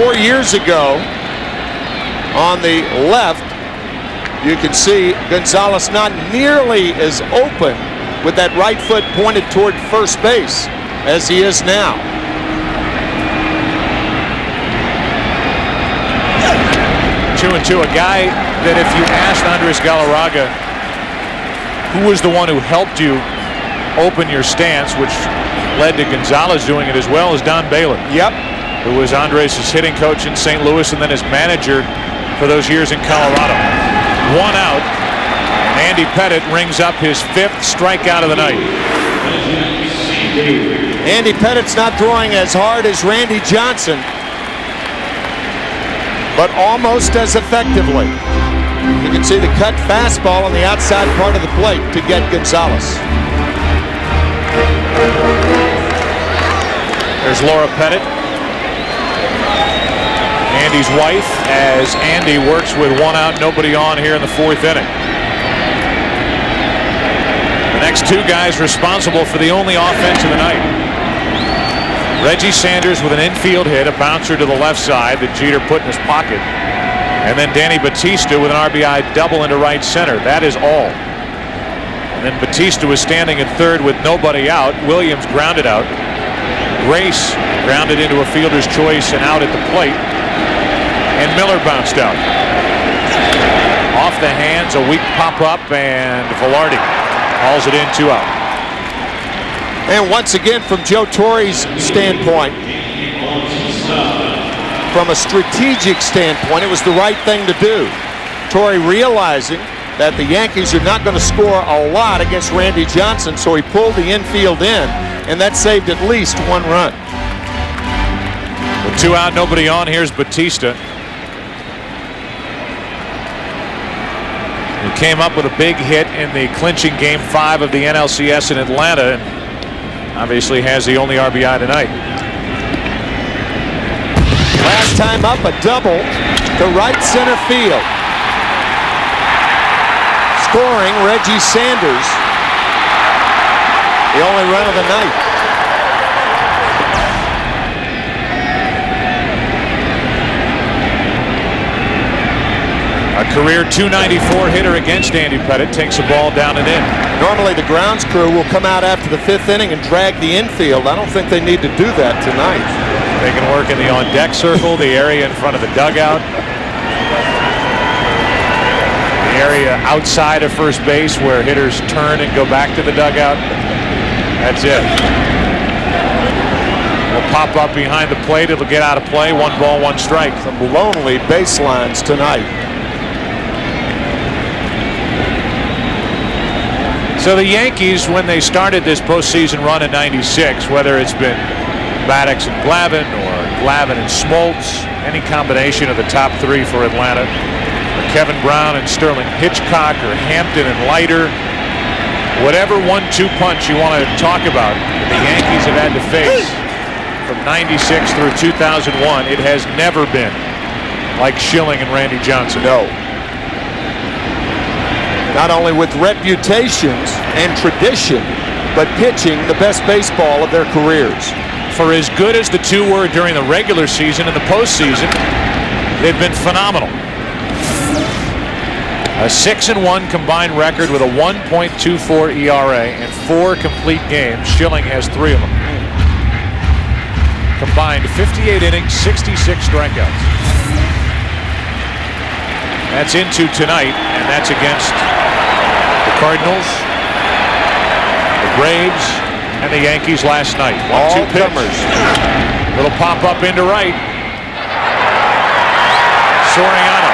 4 years ago, on the left, you can see Gonzalez not nearly as open with that right foot pointed toward first base as he is now. 2-2. A guy that if you asked Andres Galarraga who was the one who helped you open your stance, which led to Gonzalez doing it as well, as Don Baylor. Yep. Who was Andres' hitting coach in St. Louis and then his manager for those years in Colorado. 1 out. Andy Pettitte rings up his 5th strikeout of the night. Andy Pettitte's not throwing as hard as Randy Johnson, but almost as effectively. You can see the cut fastball on the outside part of the plate to get Gonzalez. There's Laura Pettitte, Andy's wife, as Andy works with 1 out, nobody on here in the 4th inning. The next 2 guys responsible for the only offense of the night. Reggie Sanders with an infield hit, a bouncer to the left side that Jeter put in his pocket. And then Danny Batista with an RBI double into right center. That is all. And then Batista was standing at third with nobody out. Williams grounded out. Grace grounded into a fielder's choice and out at the plate. And Miller bounced out. Off the hands, a weak pop-up, and Velarde hauls it in, 2 out. And once again, from Joe Torre's standpoint, from a strategic standpoint, it was the right thing to do. Torre realizing that the Yankees are not going to score a lot against Randy Johnson, so he pulled the infield in, and that saved at least 1 run. With 2 out, nobody on, here's Batista. He came up with a big hit in the clinching Game 5 of the NLCS in Atlanta, and obviously has the only RBI tonight. Last time up, a double to right center field. Scoring Reggie Sanders, the only run of the night. A career .294 hitter against Andy Pettitte takes the ball down and in. Normally the grounds crew will come out after the 5th inning and drag the infield. I don't think they need to do that tonight. They can work in the on-deck circle, the area in front of the dugout, the area outside of first base where hitters turn and go back to the dugout. That's it. Will pop up behind the plate. It'll get out of play. 1 ball, 1 strike. Some lonely baselines tonight. So the Yankees, when they started this postseason run in '96, whether it's been Maddox and Glavine or Glavine and Smoltz, any combination of the top 3 for Atlanta, or Kevin Brown and Sterling Hitchcock, or Hampton and Leiter, whatever 1-2 punch you want to talk about the Yankees have had to face from '96 through 2001, it has never been like Schilling and Randy Johnson. No. Not only with reputations and tradition, but pitching the best baseball of their careers. For as good as the 2 were during the regular season and the postseason, they've been phenomenal. A 6-1 combined record with a 1.24 ERA and 4 complete games. Schilling has 3 of them. Combined 58 innings, 66 strikeouts. That's into tonight, and that's against the Cardinals, the Braves, and the Yankees last night. 1-2 pitch. Little pop up into right. Soriano.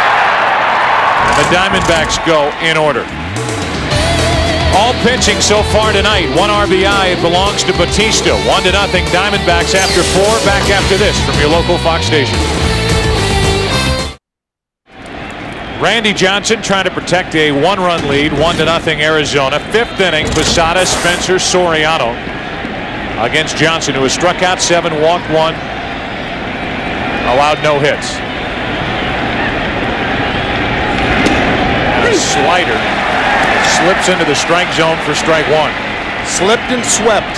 And the Diamondbacks go in order. All pitching so far tonight. 1 RBI. It belongs to Batista. 1-0 Diamondbacks after 4. Back after this from your local Fox station. Randy Johnson trying to protect a 1-run lead. 1-0 Arizona. 5th inning. Posada, Spencer, Soriano against Johnson, who has struck out 7, walked 1, allowed no hits. And a slider slips into the strike zone for strike 1. Slipped and swept.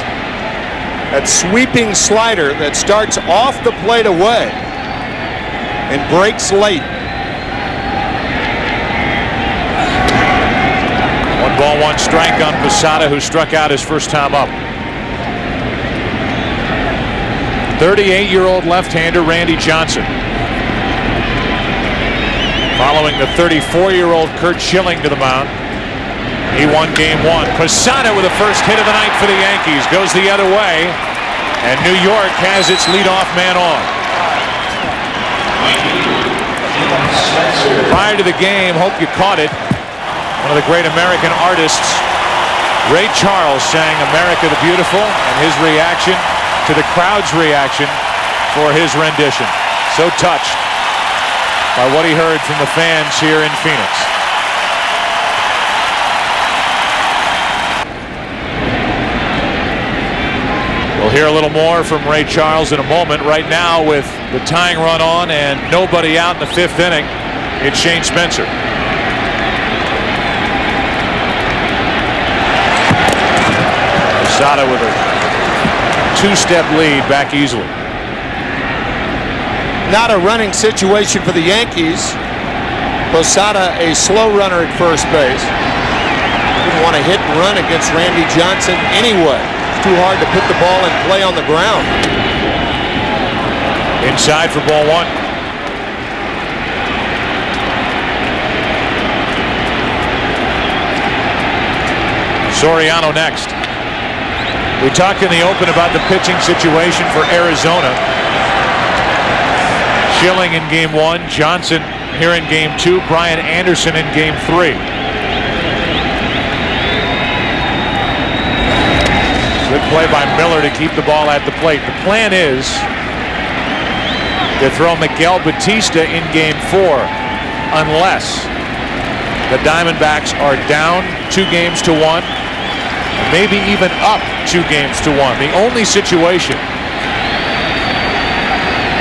That sweeping slider that starts off the plate away and breaks late. 1-1 strike on Posada, who struck out his first time up. 38-year-old left-hander Randy Johnson, following the 34-year-old Curt Schilling to the mound. He won game 1. Posada with the first hit of the night for the Yankees goes the other way, and New York has its leadoff man on. Prior to the game, hope you caught it, one of the great American artists, Ray Charles, sang "America the Beautiful," and his reaction to the crowd's reaction for his rendition. So touched by what he heard from the fans here in Phoenix. We'll hear a little more from Ray Charles in a moment. Right now, with the tying run on and nobody out in the 5th inning, it's Shane Spencer. Posada with a 2-step lead, back easily. Not a running situation for the Yankees. Posada a slow runner at first base. Didn't want to hit and run against Randy Johnson anyway. It's too hard to put the ball in play on the ground. Inside for ball 1. Soriano next. We talked in the open about the pitching situation for Arizona. Schilling in game 1, Johnson here in game 2, Brian Anderson in game 3. Good play by Miller to keep the ball at the plate. The plan is to throw Miguel Batista in game 4 unless the Diamondbacks are down 2-1, maybe even up 2-1. The only situation,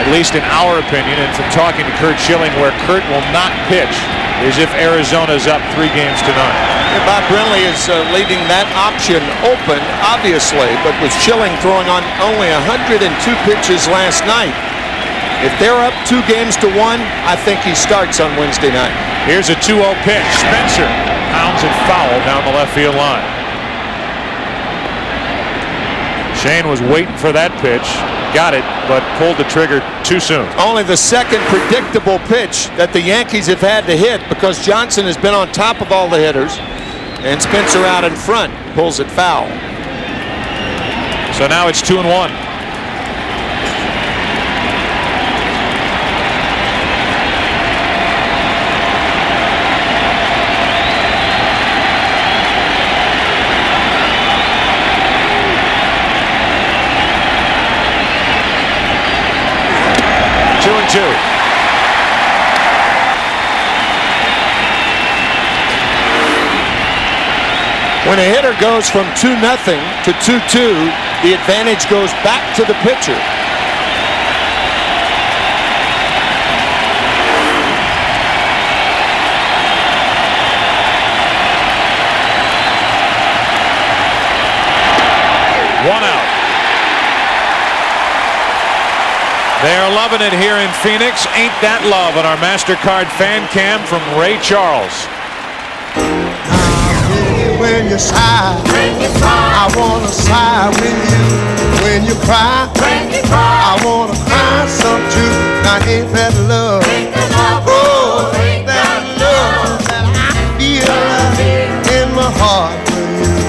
at least in our opinion, and from talking to Curt Schilling, where Curt will not pitch is if Arizona's up 3-0. Bob Brenly is leaving that option open, obviously, but with Schilling throwing on only 102 pitches last night, if they're up 2-1, I think he starts on Wednesday night. Here's a 2-0 pitch. Spencer pounds it foul down the left field line. Shane was waiting for that pitch, got it, but pulled the trigger too soon. Only the second predictable pitch that the Yankees have had to hit, because Johnson has been on top of all the hitters, and Spencer out in front pulls it foul. So now it's 2-1. When a hitter goes from 2-0 to 2-2, the advantage goes back to the pitcher. One out. They're loving it here in Phoenix. Ain't that love on our MasterCard fan cam from Ray Charles. When you sigh, I wanna sigh with you. When you cry, I wanna cry some too. Now ain't that love? Oh, ain't that love that I feel in my heart for you?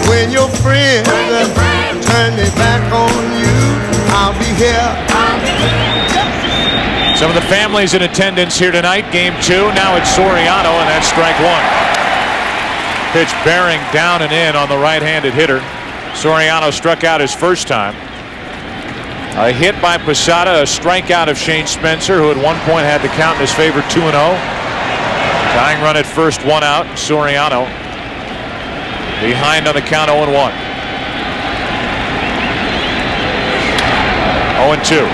When your friends turn their back on you, I'll be here. Some of the families in attendance here tonight. Game 2. Now it's Soriano, and that's strike 1. Pitch bearing down and in on the right-handed hitter. Soriano struck out his first time. A hit by Posada, a strikeout of Shane Spencer, who at one point had the count in his favor 2-0. Tying run at first, 1 out. Soriano behind on the count 0-1. 0-2.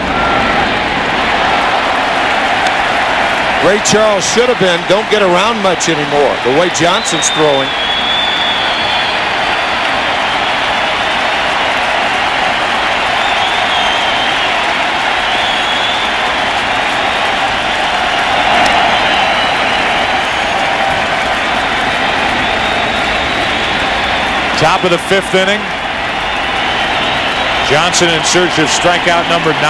Ray Charles should have been, don't get around much anymore, the way Johnson's throwing. Top of the 5th inning. Johnson in search of strikeout number 9.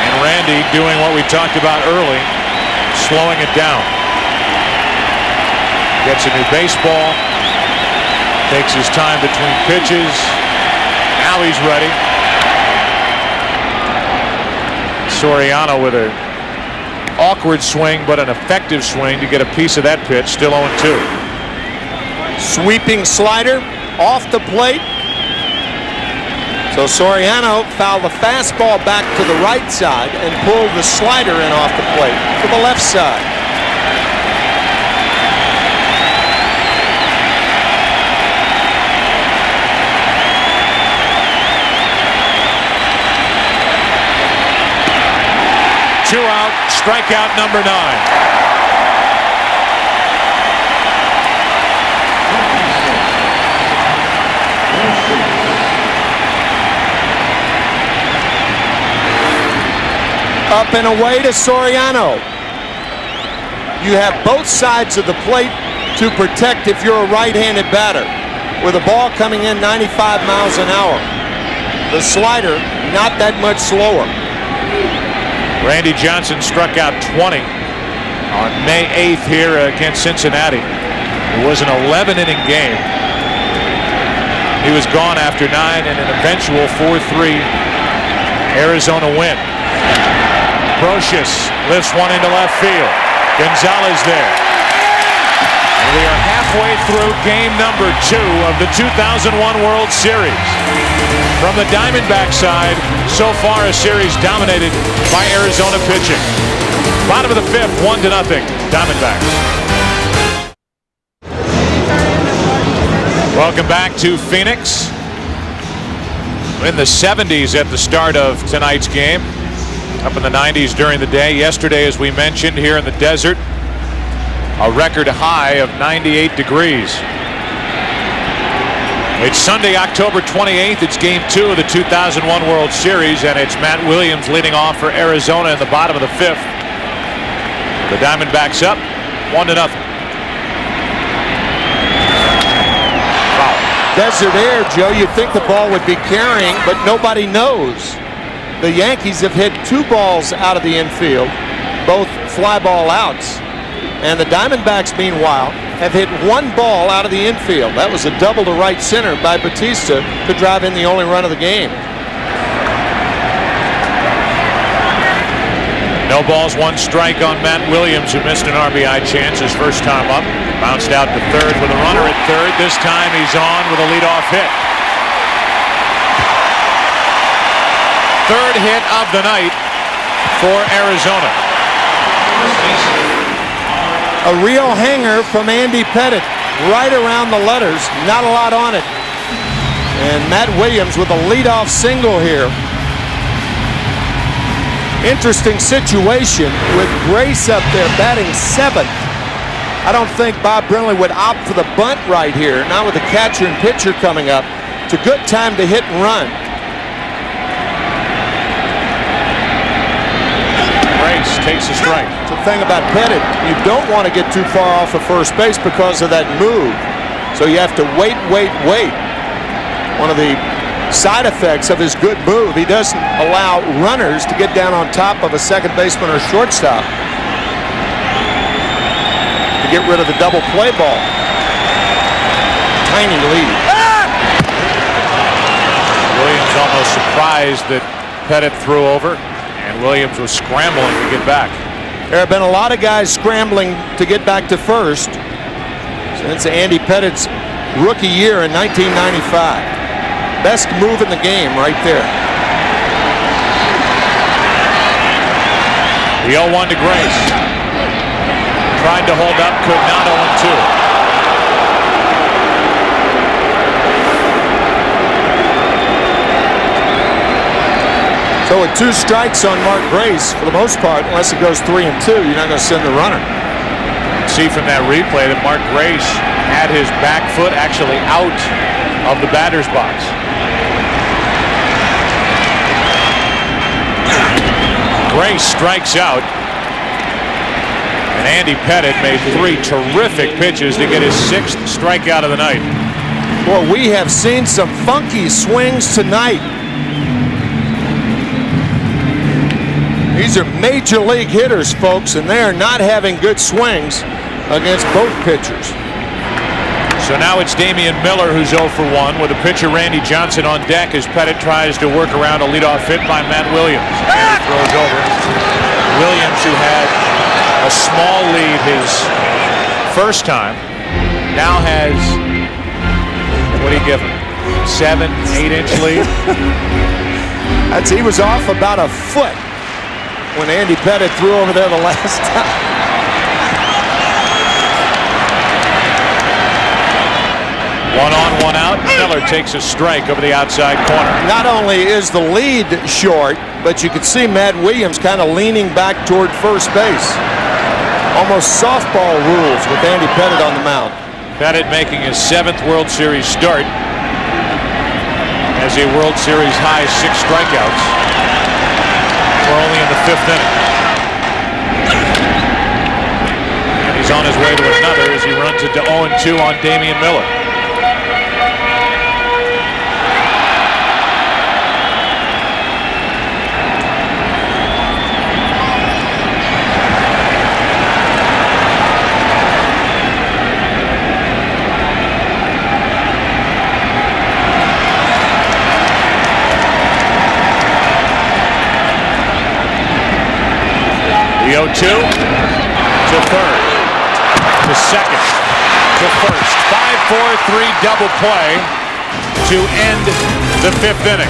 And Randy doing what we talked about early, slowing it down. Gets a new baseball. Takes his time between pitches. Now he's ready. Soriano with an awkward swing, but an effective swing to get a piece of that pitch. Still 0-2. Sweeping slider off the plate. So Soriano fouled the fastball back to the right side and pulled the slider in off the plate to the left side. Two out, strikeout number 9. Up and away to Soriano. You have both sides of the plate to protect if you're a right-handed batter. With a ball coming in 95 miles an hour. The slider not that much slower. Randy Johnson struck out 20 on May 8th here against Cincinnati. It was an 11-inning game. He was gone after 9 in an eventual 4-3 Arizona win. Brocious lifts one into left field. Gonzalez there. And we are halfway through game number 2 of the 2001 World Series. From the Diamondbacks side, so far a series dominated by Arizona pitching. Bottom of the 5th, 1-0, Diamondbacks. Welcome back to Phoenix. In the 70s at the start of tonight's game. Up in the 90s during the day. Yesterday, as we mentioned, here in the desert, a record high of 98 degrees. It's Sunday, October 28th. It's game 2 of the 2001 World Series, and it's Matt Williams leading off for Arizona in the bottom of the 5th. The Diamondbacks up 1-0. Wow. Desert air, Joe. You'd think the ball would be carrying, but nobody knows. The Yankees have hit 2 balls out of the infield, both fly ball outs. And the Diamondbacks, meanwhile, have hit 1 ball out of the infield. That was a double to right center by Batista to drive in the only run of the game. No balls, 1 strike on Matt Williams, who missed an RBI chance his first time up. Bounced out to third with a runner at third. This time he's on with a leadoff hit. Third hit of the night for Arizona. A real hanger from Andy Pettitte, right around the letters, not a lot on it. And Matt Williams with a leadoff single here. Interesting situation with Grace up there batting 7th. I don't think Bob Brenly would opt for the bunt right here, not with the catcher and pitcher coming up. It's a good time to hit and run. Grace takes a strike. The thing about Pettitte, you don't want to get too far off of first base because of that move. So you have to wait. One of the side effects of his good move, he doesn't allow runners to get down on top of a second baseman or shortstop to get rid of the double play ball. Tiny lead. Williams almost surprised that Pettitte threw over, and Williams was scrambling to get back. There have been a lot of guys scrambling to get back to first since Andy Pettitte's rookie year in 1995. Best move in the game right there. The 0-1 to Grace. Tried to hold up, could not. 0-2. So with 2 strikes on Mark Grace, for the most part, unless it goes 3-2, you're not going to send the runner. See from that replay that Mark Grace had his back foot actually out of the batter's box. Gray strikes out. And Andy Pettitte made 3 terrific pitches to get his 6th strikeout of the night. Well, we have seen some funky swings tonight. These are major league hitters, folks, and they are not having good swings against both pitchers. So now it's Damian Miller who's 0 for 1 with a pitcher Randy Johnson on deck as Pettitte tries to work around a leadoff hit by Matt Williams. And he throws over. Williams, who had a small lead his first time, now has, what do you give him, 7, 8-inch lead? He was off about a foot when Andy Pettitte threw over there the last time. One on, one out. Miller takes a strike over the outside corner. Not only is the lead short, but you can see Matt Williams kind of leaning back toward first base. Almost softball rules with Andy Pettitte on the mound. Pettitte making his 7th World Series start. Has a World Series high 6 strikeouts. We're only in the 5th inning. And he's on his way to another as he runs it to 0-2 on Damian Miller. The 0-2 to third, to second, to first. 5-4-3 double play to end the 5th inning.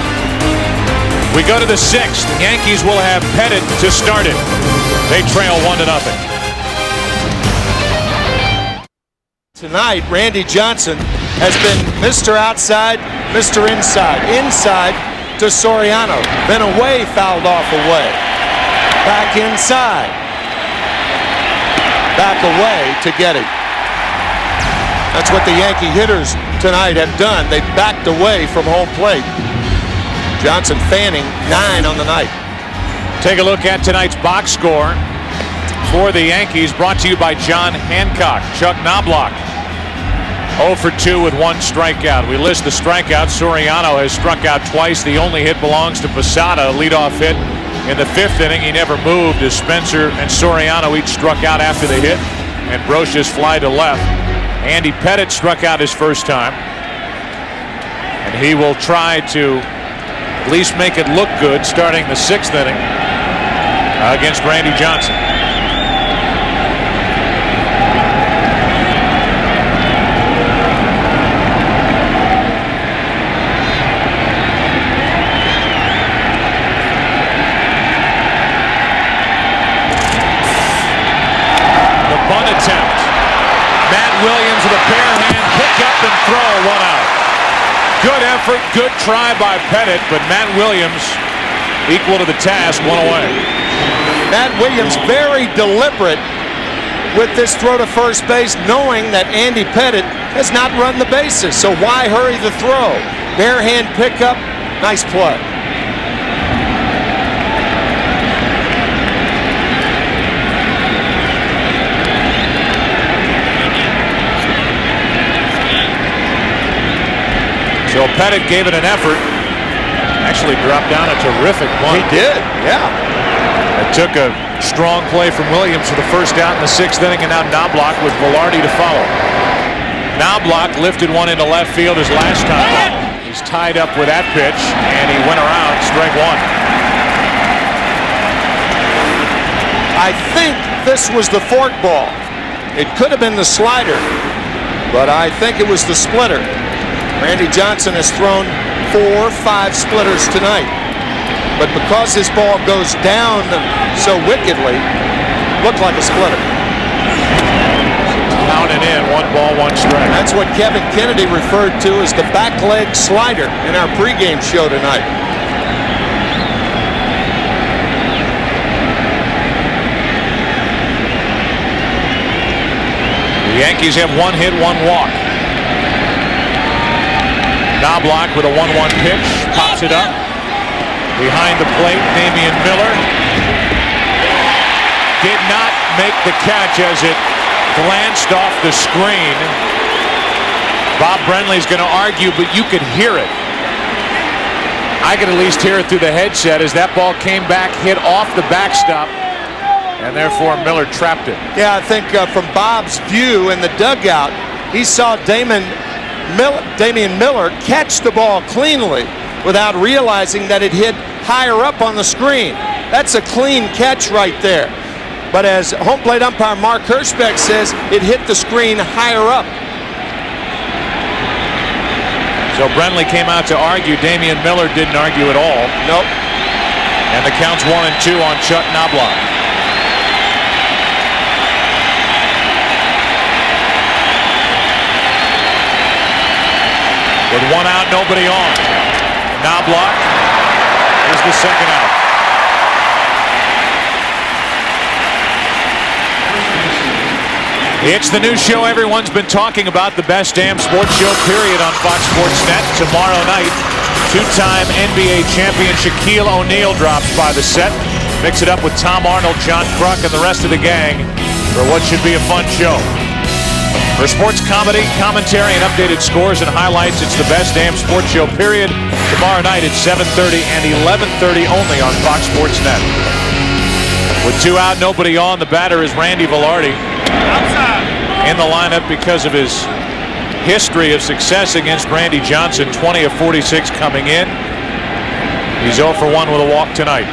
We go to the 6th. Yankees will have Pettitte to start it. They trail 1-0. Tonight, Randy Johnson has been Mr. Outside, Mr. Inside. Inside to Soriano. Then away, fouled off away. Back inside. Back away to Getty. That's what the Yankee hitters tonight have done. They've backed away from home plate. Johnson fanning 9 on the night. Take a look at tonight's box score for the Yankees, brought to you by John Hancock. Chuck Knobloch 0 for 2 with 1 strikeout. We list the strikeouts. Soriano has struck out twice. The only hit belongs to Posada, a leadoff hit. In the 5th inning, he never moved as Spencer and Soriano each struck out after the hit, and Brocious fly to left. Andy Pettitte struck out his first time, and he will try to at least make it look good starting the 6th inning against Randy Johnson. Bunt attempt. Matt Williams with a bare hand, pick up and throw, 1 out. Good effort, good try by Pettitte, but Matt Williams equal to the task, 1 away. Matt Williams very deliberate with this throw to first base, knowing that Andy Pettitte has not run the bases, so why hurry the throw? Bare hand pickup, nice play. So Pettitte gave it an effort. Actually dropped down a terrific bunt. He did, yeah. It took a strong play from Williams for the first out in the 6th inning, and now Knobloch with Velarde to follow. Knobloch lifted one into left field his last time up. He's tied up with that pitch, and he went around, strike 1. I think this was the fork ball. It could have been the slider, but I think it was the splitter. Randy Johnson has thrown 4 or 5 splitters tonight, but because his ball goes down so wickedly, looked like a splitter. Counted in, 1 ball, 1 strike. That's what Kevin Kennedy referred to as the back leg slider in our pregame show tonight. The Yankees have 1 hit, 1 walk. Knobloch with a 1-1 pitch, pops it up. Behind the plate, Damian Miller. did not make the catch as it glanced off the screen. Bob Brenly's going to argue, but you could hear it. I could at least hear it through the headset as that ball came back, hit off the backstop, and therefore Miller trapped it. Yeah, I think from Bob's view in the dugout, he saw Damian Miller catch the ball cleanly without realizing that it hit higher up on the screen. That's a clean catch right there. But as home plate umpire Mark Hirschbeck says, it hit the screen higher up. So Brenly came out to argue. Damian Miller didn't argue at all. Nope. And the count's 1-2 on Chuck Knobloch. With 1 out, nobody on. Knobloch is the second out. It's the new show everyone's been talking about, the best damn sports show period on Fox Sports Net. Tomorrow night, two-time NBA champion Shaquille O'Neal drops by the set. Mix it up with Tom Arnold, John Kruk, and the rest of the gang for what should be a fun show. For sports comedy, commentary, and updated scores and highlights, it's the best damn sports show period. Tomorrow night at 7:30 and 11:30 only on Fox Sports Net. With 2 out, nobody on, the batter is Randy Velarde. In the lineup because of his history of success against Randy Johnson, 20 of 46 coming in. He's 0 for 1 with a walk tonight.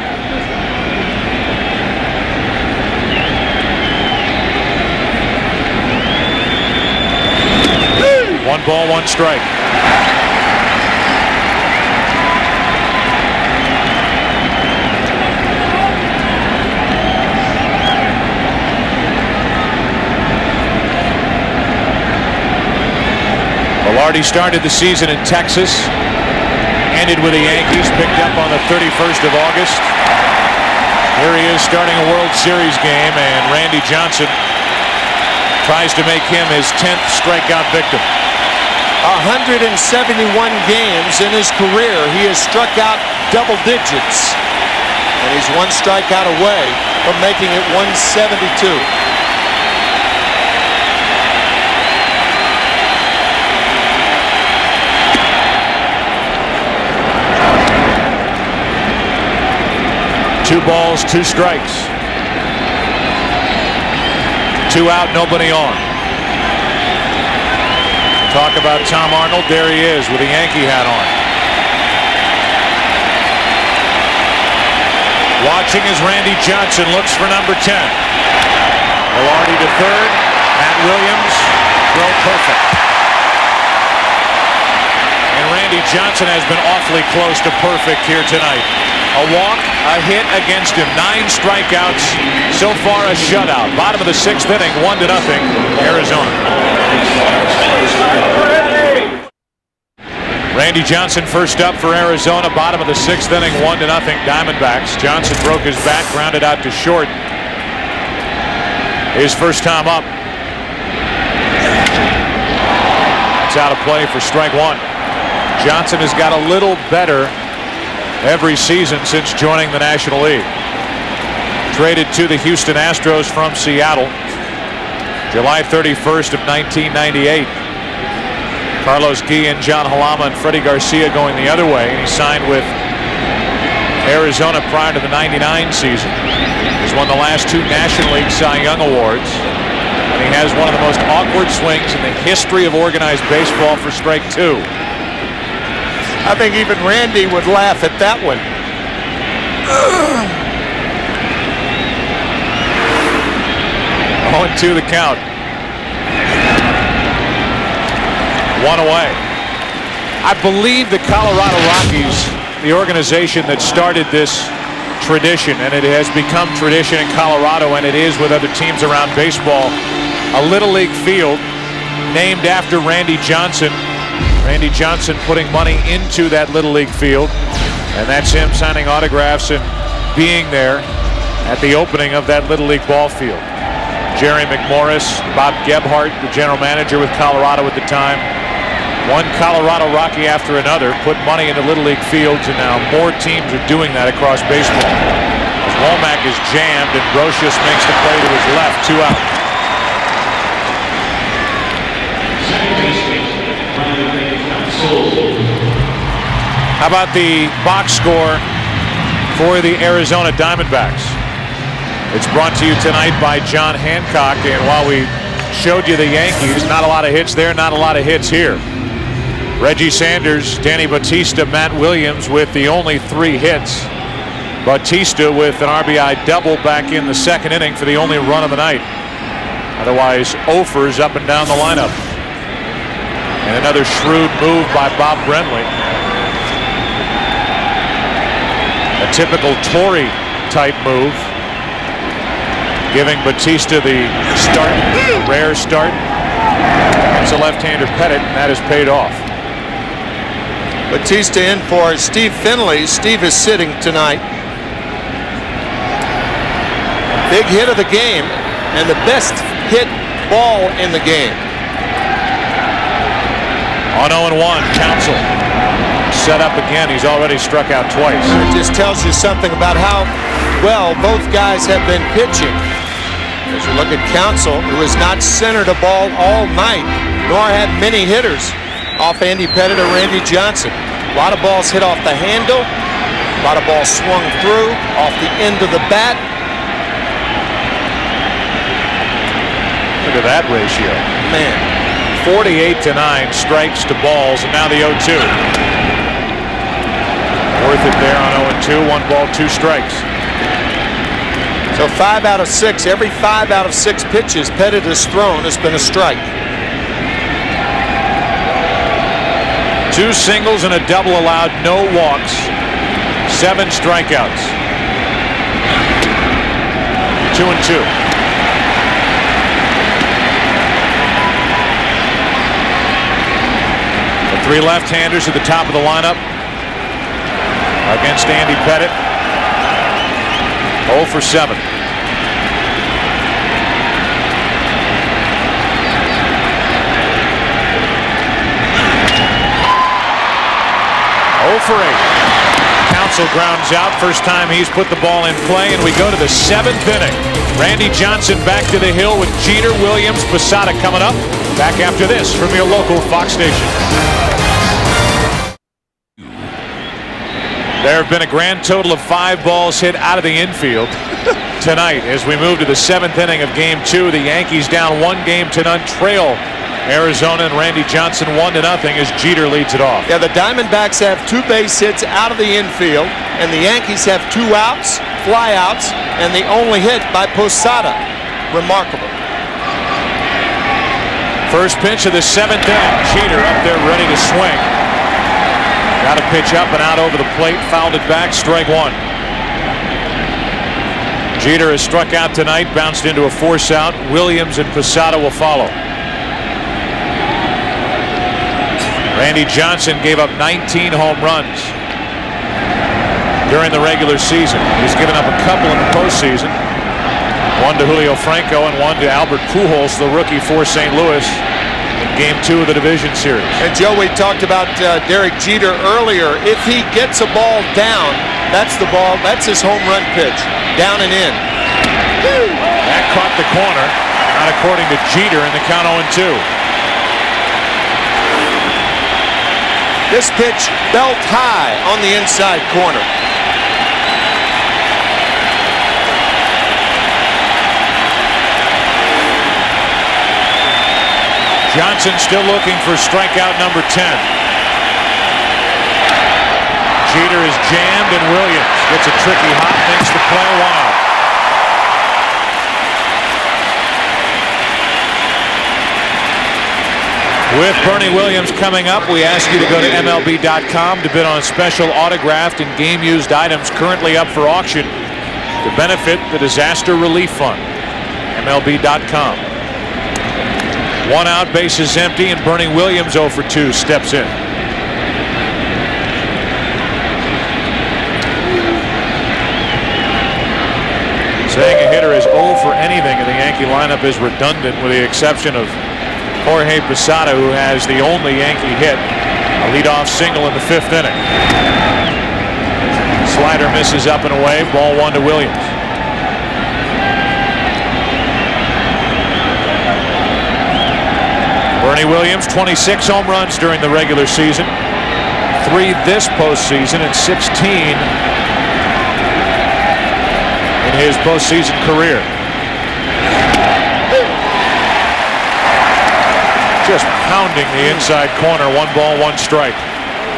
One ball, 1 strike. Velarde started the season in Texas, ended with the Yankees, picked up on the 31st of August. Here he is starting a World Series game, and Randy Johnson tries to make him his 10th strikeout victim. 171 games in his career. He has struck out double digits, and he's 1 strikeout away from making it 172. Two balls, 2 strikes. 2 out, nobody on. Talk about Tom Arnold. There he is with a Yankee hat on. Watching as Randy Johnson looks for number 10. Velarde to third. Matt Williams, throw perfect. And Randy Johnson has been awfully close to perfect here tonight. A walk, a hit against him. 9 strikeouts. So far a shutout. Bottom of the 6th inning, 1-0, Arizona. Randy Johnson first up for Arizona. Bottom of the 6th inning, 1-0 Diamondbacks. Johnson broke his back, grounded out to short. His first time up. It's out of play for strike 1. Johnson has got a little better every season since joining the National League. Traded to the Houston Astros from Seattle, July 31st of 1998. Carlos Guillen, John Halama, and Freddie Garcia going the other way. And he signed with Arizona prior to the '99 season. He's won the last 2 National League Cy Young Awards. And he has one of the most awkward swings in the history of organized baseball for strike 2. I think even Randy would laugh at that one. 0-2 the count. 1 away. I believe the Colorado Rockies, the organization that started this tradition, and it has become tradition in Colorado, and it is with other teams around baseball, a Little League field named after Randy Johnson. Randy Johnson putting money into that Little League field, and that's him signing autographs and being there at the opening of that Little League ball field. Jerry McMorris, Bob Gebhardt, the general manager with Colorado at the time. One Colorado Rocky after another put money into Little League fields, and now more teams are doing that across baseball. As Womack is jammed and Brocious makes the play to his left, 2 out. How about the box score for the Arizona Diamondbacks? It's brought to you tonight by John Hancock, and while we showed you the Yankees, not a lot of hits there, not a lot of hits here. Reggie Sanders, Danny Bautista, Matt Williams with the only 3 hits. Bautista with an RBI double back in the 2nd inning for the only run of the night. Otherwise, offers up and down the lineup. And another shrewd move by Bob Brenly. A typical Torrey type move, giving Bautista the start, a rare start. It's a left-hander Pettit, and that has paid off. Bautista in for Steve Finley. Steve is sitting tonight. Big hit of the game and the best hit ball in the game. On 0-1, Counsell set up again. He's already struck out twice. It just tells you something about how well both guys have been pitching. As you look at Counsell, who has not centered a ball all night, nor had many hitters off Andy Pettit or Randy Johnson. A lot of balls hit off the handle. A lot of balls swung through off the end of the bat. Look at that ratio. Man. 48-9 strikes to balls, and now the 0-2. Worth it there on 0-2. 1 ball, 2 strikes. So 5 out of 6. Every 5 out of 6 pitches Pettit has thrown has been a strike. 2 singles and a double allowed, no walks, 7 strikeouts. 2-2. The 3 left-handers at the top of the lineup against Andy Pettit. 0 for 7. For 8. Counsell grounds out. First time he's put the ball in play, and we go to the 7th inning. Randy Johnson back to the hill with Jeter, Williams, Posada coming up. Back after this from your local Fox station. There have been a grand total of 5 balls hit out of the infield tonight as we move to the 7th inning of Game 2. The Yankees down 1-0 trail Arizona, and Randy Johnson 1-0 as Jeter leads it off. Yeah, the Diamondbacks have 2 base hits out of the infield, and the Yankees have 2 outs, fly outs, and the only hit by Posada. Remarkable. First pitch of the 7th inning. Jeter up there ready to swing. Got a pitch up and out over the plate, fouled it back, strike 1. Jeter has struck out tonight, bounced into a force out. Williams and Posada will follow. Randy Johnson gave up 19 home runs during the regular season. He's given up a couple in the postseason. 1 to Julio Franco and 1 to Albert Pujols, the rookie for St. Louis, in Game 2 of the division series. And Joe, we talked about Derek Jeter earlier. If he gets a ball down, that's the ball. That's his home run pitch, down and in. That caught the corner, not according to Jeter, in the count 0-2. This pitch belt high on the inside corner. Johnson still looking for strikeout number 10. Jeter is jammed, and Williams gets a tricky hop, makes the play, 1 out. With Bernie Williams coming up, we ask you to go to MLB.com to bid on special autographed and game-used items currently up for auction to benefit the Disaster Relief Fund. MLB.com. 1 out, bases empty, and Bernie Williams 0 for 2 steps in. Saying a hitter is 0 for anything in the Yankee lineup is redundant, with the exception of Jorge Posada, who has the only Yankee hit, a leadoff single in the 5th inning. Slider misses up and away. Ball 1 to Williams. Bernie Williams, 26 home runs during the regular season, 3 this postseason, and 16 in his postseason career. Just pounding the inside corner. 1 ball, 1 strike.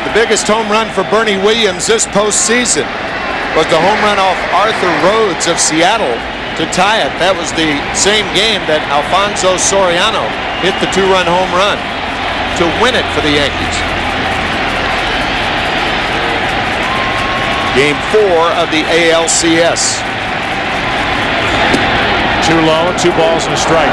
The biggest home run for Bernie Williams this postseason was the home run off Arthur Rhodes of Seattle to tie it. That was the same game that Alfonso Soriano hit the 2-run home run to win it for the Yankees. Game 4 of the ALCS. Too low, 2 balls and a strike.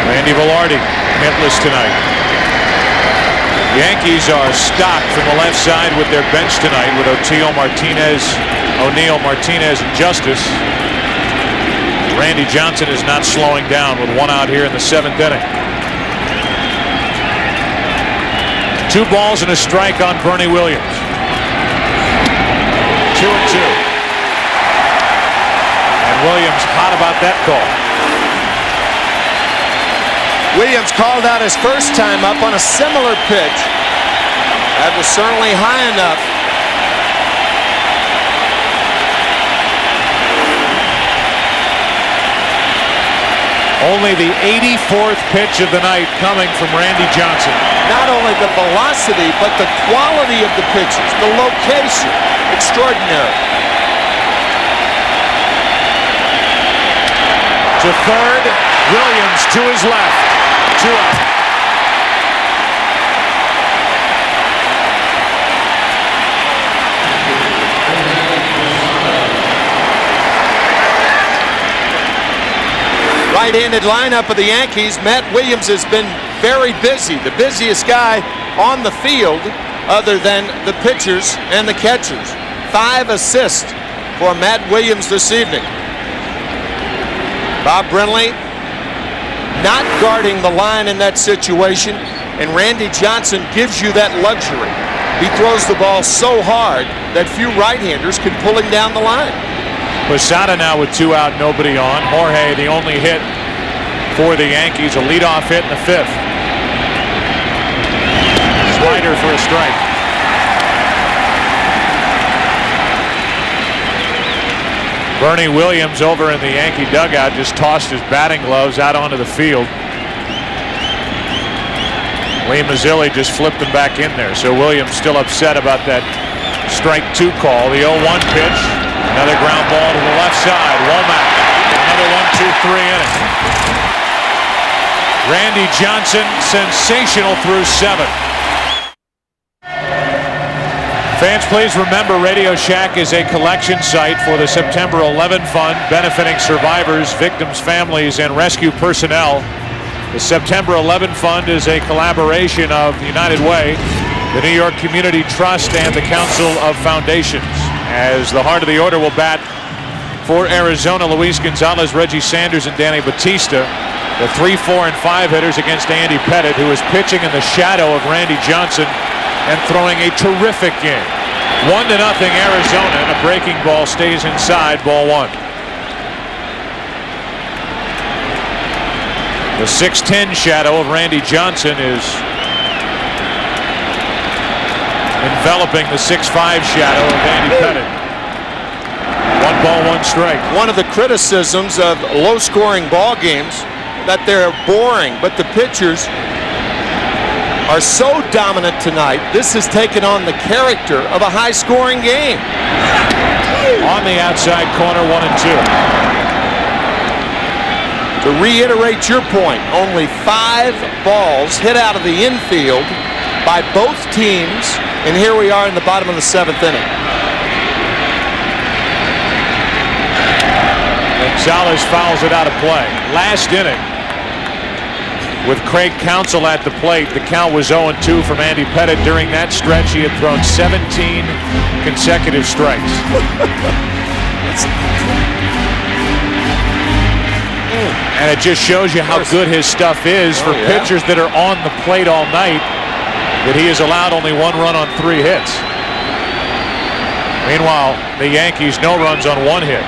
Randy Velarde hitless tonight. Yankees are stocked from the left side with their bench tonight with O'Neill, Martinez, and Justice. Randy Johnson is not slowing down with 1 out here in the 7th inning. 2 balls and a strike on Bernie Williams. 2-2. And Williams hot about that call. Williams called out his first time up on a similar pitch. That was certainly high enough. Only the 84th pitch of the night coming from Randy Johnson. Not only the velocity, but the quality of the pitches, the location, extraordinary. To third, Williams to his left. 2 out. Right-handed lineup of the Yankees. Matt Williams has been very busy, the busiest guy on the field other than the pitchers and the catchers. 5 assists for Matt Williams this evening. Bob Brenly not guarding the line in that situation, and Randy Johnson gives you that luxury. He throws the ball so hard that few right-handers can pull him down the line. Posada now with 2 out, nobody on. Jorge, the only hit for the Yankees, a leadoff hit in the 5th. Slider for a strike. Bernie Williams over in the Yankee dugout just tossed his batting gloves out onto the field. Lee Mazzilli just flipped them back in there. So Williams still upset about that strike 2 call. The 0-1 pitch. Another ground ball to the left side. Womack. Another 1-2-3 inning. Randy Johnson, sensational through 7. Fans, please remember Radio Shack is a collection site for the September 11 Fund, benefiting survivors, victims, families, and rescue personnel. The September 11 Fund is a collaboration of United Way, the New York Community Trust, and the Council of Foundations. As the heart of the order will bat for Arizona, Luis Gonzalez, Reggie Sanders, and Danny Batista. The 3, 4, and 5 hitters against Andy Pettit, who is pitching in the shadow of Randy Johnson and throwing a terrific game. 1-0 Arizona, and a breaking ball stays inside, ball 1. The 6'10" shadow of Randy Johnson is enveloping the 6'5" shadow of Andy Pettit. 1 ball, 1 strike. One of the criticisms of low-scoring ball games that they're boring, but the pitchers are so dominant tonight. This has taken on the character of a high-scoring game. On the outside corner, 1-2. To reiterate your point, only 5 balls hit out of the infield by both teams, and here we are in the bottom of the 7th inning. Gonzalez fouls it out of play. Last inning, with Craig Counsell at the plate, the count was 0-2 from Andy Pettit. During that stretch, he had thrown 17 consecutive strikes. And it just shows you how good his stuff is for pitchers that are on the plate all night, that he has allowed only 1 run on 3 hits. Meanwhile, the Yankees, no runs on 1 hit.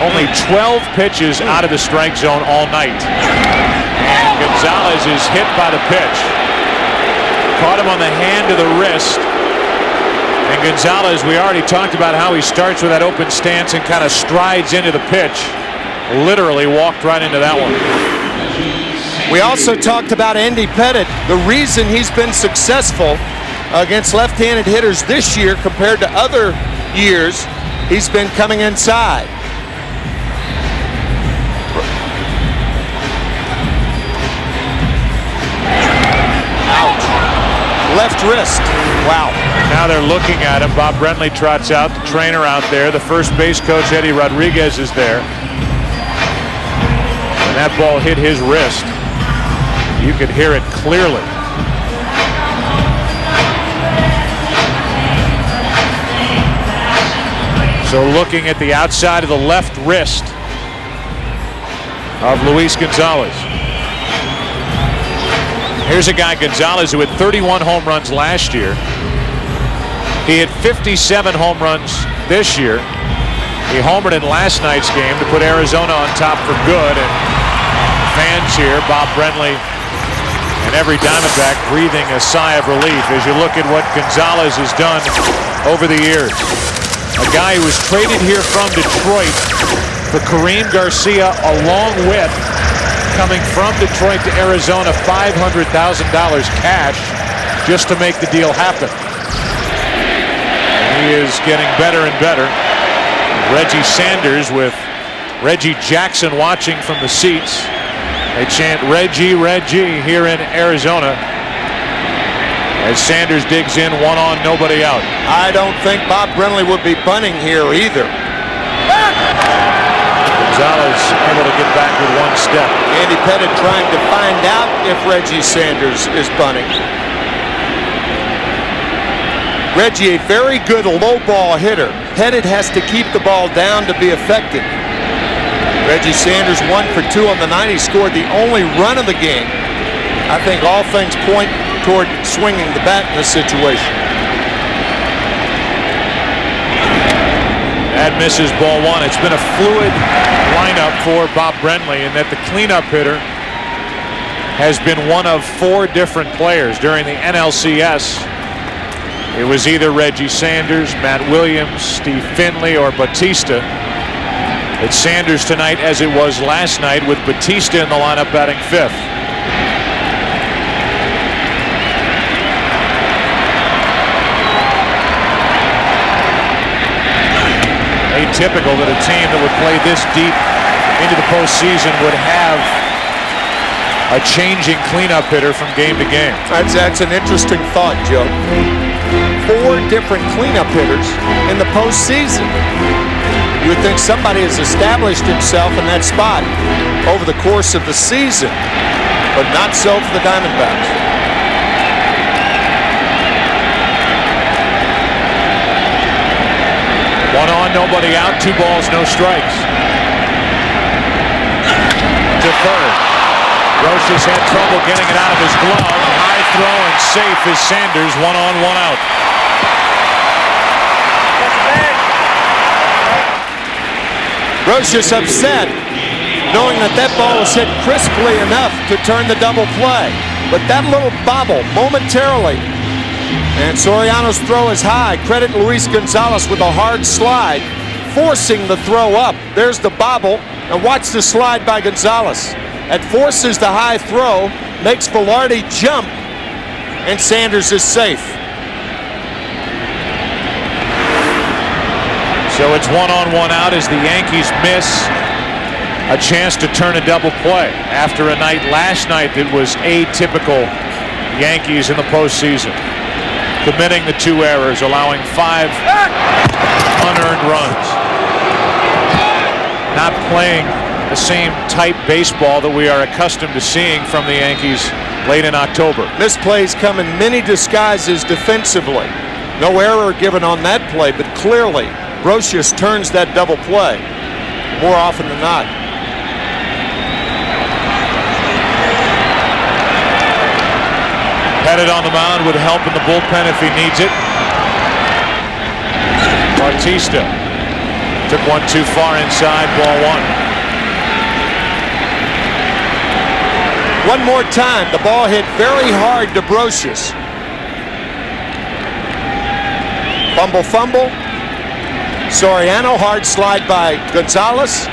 Only 12 pitches out of the strike zone all night. And Gonzalez is hit by the pitch. Caught him on the hand of the wrist. And Gonzalez, we already talked about how he starts with that open stance and kind of strides into the pitch. Literally walked right into that one. We also talked about Andy Pettitte. The reason he's been successful against left-handed hitters this year compared to other years, he's been coming inside. Ouch. Left wrist. Wow. Now they're looking at him. Bob Brenly trots out, the trainer out there. The first base coach, Eddie Rodriguez, is there. And that ball hit his wrist. You could hear it clearly. So looking at the outside of the left wrist of Luis Gonzalez. Here's a guy, Gonzalez, who had 31 home runs last year. He had 57 home runs this year. He homered in last night's game to put Arizona on top for good. And fans here, Bob Brenly and every Diamondback, breathing a sigh of relief as you look at what Gonzalez has done over the years. A guy who was traded here from Detroit for Kareem Garcia, along with coming from Detroit to Arizona, $500,000 cash just to make the deal happen. And he is getting better and better. Reggie Sanders with Reggie Jackson watching from the seats. They chant Reggie, Reggie here in Arizona as Sanders digs in, 1 on, nobody out. I don't think Bob Brenly would be bunting here either. Gonzalez able to get back with 1 step. Andy Pettitte trying to find out if Reggie Sanders is bunting. Reggie, a very good low ball hitter. Pettitte has to keep the ball down to be effective. Reggie Sanders 1 for 2 on the night. He scored the only run of the game. I think all things point toward swinging the bat in this situation. That misses ball 1. It's been a fluid lineup for Bob Brenly in that the cleanup hitter has been one of 4 different players during the NLCS. It was either Reggie Sanders, Matt Williams, Steve Finley, or Batista. It's Sanders tonight, as it was last night, with Batista in the lineup batting 5th. Atypical that a team that would play this deep into the postseason would have a changing cleanup hitter from game to game. That's an interesting thought, Joe. 4 different cleanup hitters in the postseason. You would think somebody has established himself in that spot over the course of the season, but not so for the Diamondbacks. One on, nobody out, 2 balls, no strikes. To third. Roches had trouble getting it out of his glove. High throw and safe is Sanders. 1 on, 1 out. Roches upset, knowing that that ball was hit crisply enough to turn the double play. But that little bobble momentarily, and Soriano's throw is high. Credit Luis Gonzalez with a hard slide, forcing the throw up. There's the bobble, and watch the slide by Gonzalez. That forces the high throw, makes Velarde jump, and Sanders is safe. So it's 1 on, 1 out as the Yankees miss a chance to turn a double play after a night last night that was atypical Yankees in the postseason. Committing the 2 errors, allowing 5 unearned runs. Not playing the same tight baseball that we are accustomed to seeing from the Yankees late in October. Misplays come in many disguises defensively. No error given on that play, but clearly Brocious turns that double play more often than not. Pettit on the mound with help in the bullpen if he needs it. Bautista took one too far inside, ball one. One more time, the ball hit very hard to Brocious. Fumble. Soriano, hard slide by Gonzalez.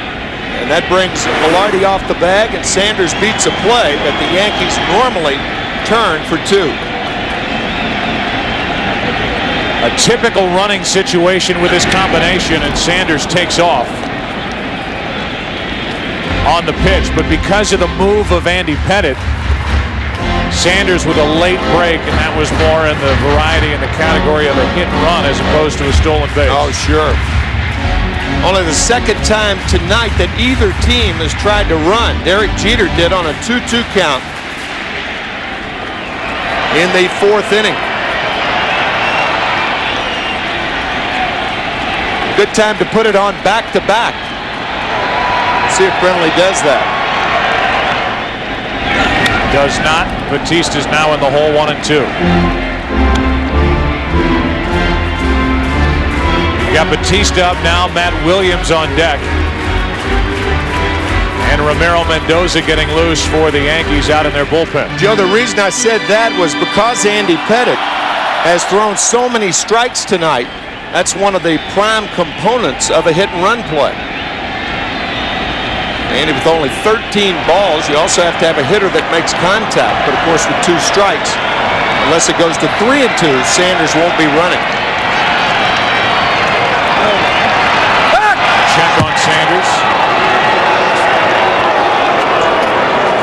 And that brings Velarde off the bag, and Sanders beats a play that the Yankees normally turn for two. A typical running situation with this combination, and Sanders takes off on the pitch. But because of the move of Andy Pettit, Sanders with a late break, and that was more in the variety in the category of a hit and run as opposed to a stolen base. Oh, sure. Only the second time tonight that either team has tried to run. Derek Jeter did on a 2-2 count in the fourth inning. Good time to put it on back-to-back. See if Brenly does that. Does not. Batista's now in the hole, 1-2. Got Batista up now, Matt Williams on deck. And Ramiro Mendoza getting loose for the Yankees out in their bullpen. Joe, the reason I said that was because Andy Pettit has thrown so many strikes tonight. That's one of the prime components of a hit-and-run play. Andy with only 13 balls, you also have to have a hitter that makes contact. But of course with 2 strikes, unless it goes to 3-2, Sanders won't be running. Check on Sanders.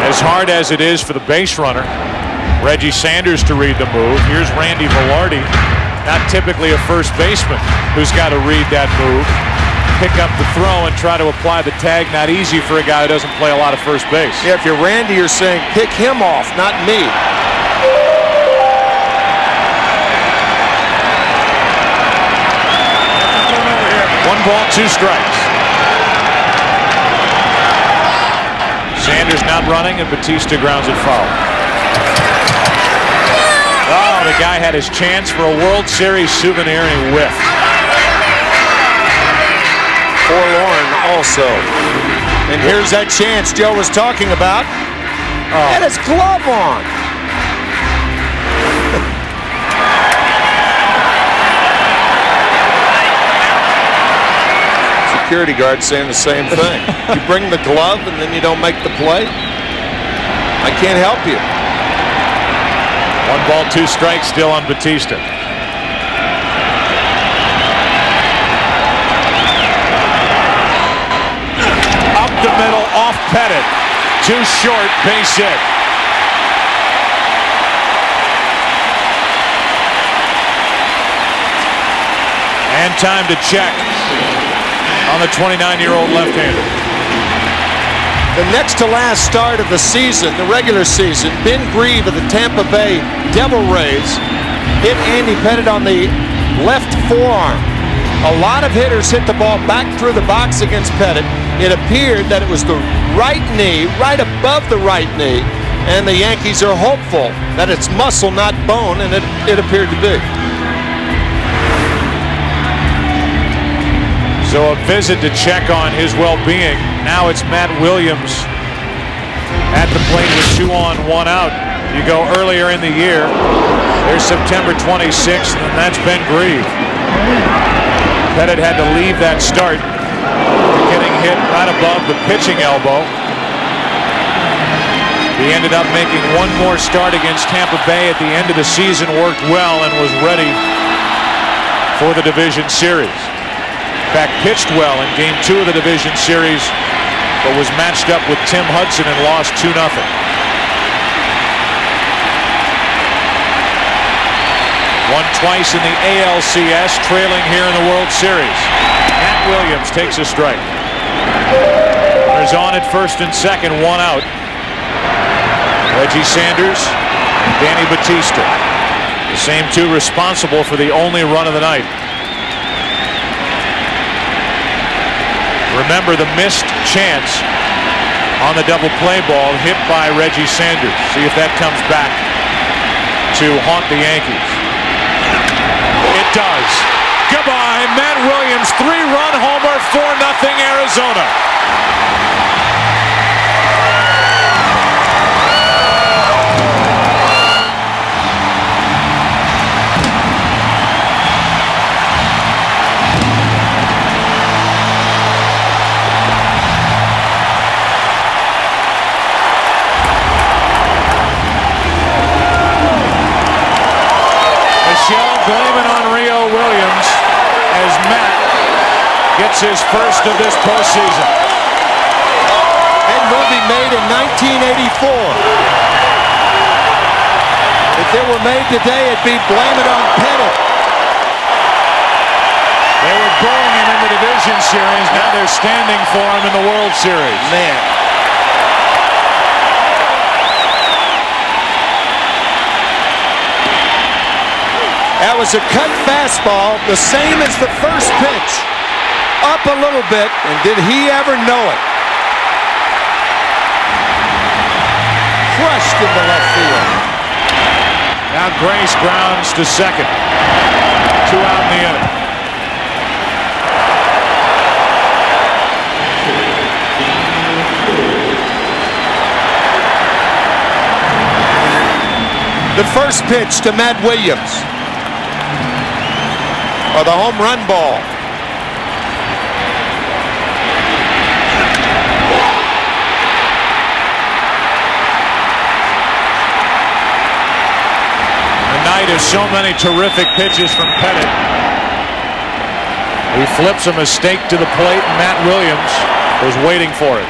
As hard as it is for the base runner, Reggie Sanders, to read the move, here's Randy Velarde, not typically a first baseman, who's got to read that move, pick up the throw, and try to apply the tag. Not easy for a guy who doesn't play a lot of first base. Yeah, if you're Randy, you're saying, pick him off, not me. One ball, 2 strikes. Sanders not running, and Batista grounds it foul. Oh, the guy had his chance for a World Series souvenir, and he whiffed. Forlorn also. And here's that chance Joe was talking about. And his glove on. Security guard saying the same thing. You bring the glove and then you don't make the play. I can't help you. 1 ball, 2 strikes still on Batista. Up the middle, off Pettit. Too short, base hit. And time to check on the 29-year-old left-hander. The next to last start of the season, the regular season, Ben Grieve of the Tampa Bay Devil Rays hit Andy Pettit on the left forearm. A lot of hitters hit the ball back through the box against Pettit. It appeared that it was the right knee, right above the right knee, and the Yankees are hopeful that it's muscle, not bone, and it appeared to be. So a visit to check on his well-being. Now it's Matt Williams at the plate with 2 on, 1 out. You go earlier in the year, there's September 26th, and that's Ben Grieve. Pettit had to leave that start, getting hit right above the pitching elbow. He ended up making 1 more start against Tampa Bay at the end of the season, worked well, and was ready for the division series. In fact, pitched well in Game 2 of the division series, but was matched up with Tim Hudson and lost 2-0. Won twice in the ALCS, trailing here in the World Series. Matt Williams takes a strike. Runners on at first and second, 1 out. Reggie Sanders, Danny Batista, the same 2 responsible for the only run of the night. Remember the missed chance on the double play ball hit by Reggie Sanders. See if that comes back to haunt the Yankees. It does. Goodbye, Matt Williams, 3-run homer, 4-0 Arizona. Blaming on Rio Williams as Matt gets his first of this postseason. That movie made in 1984. If it were made today, it'd be Blame It on Pettit. They were booing him in the division series. Now they're standing for him in the World Series. Man. That was a cut fastball, the same as the first pitch. Up a little bit, and did he ever know it? Crushed into left field. Now Grace grounds to second. 2 out in the inning. The first pitch to Matt Williams. Or the home run ball. A night of so many terrific pitches from Pettit. He flips a mistake to the plate, and Matt Williams was waiting for it.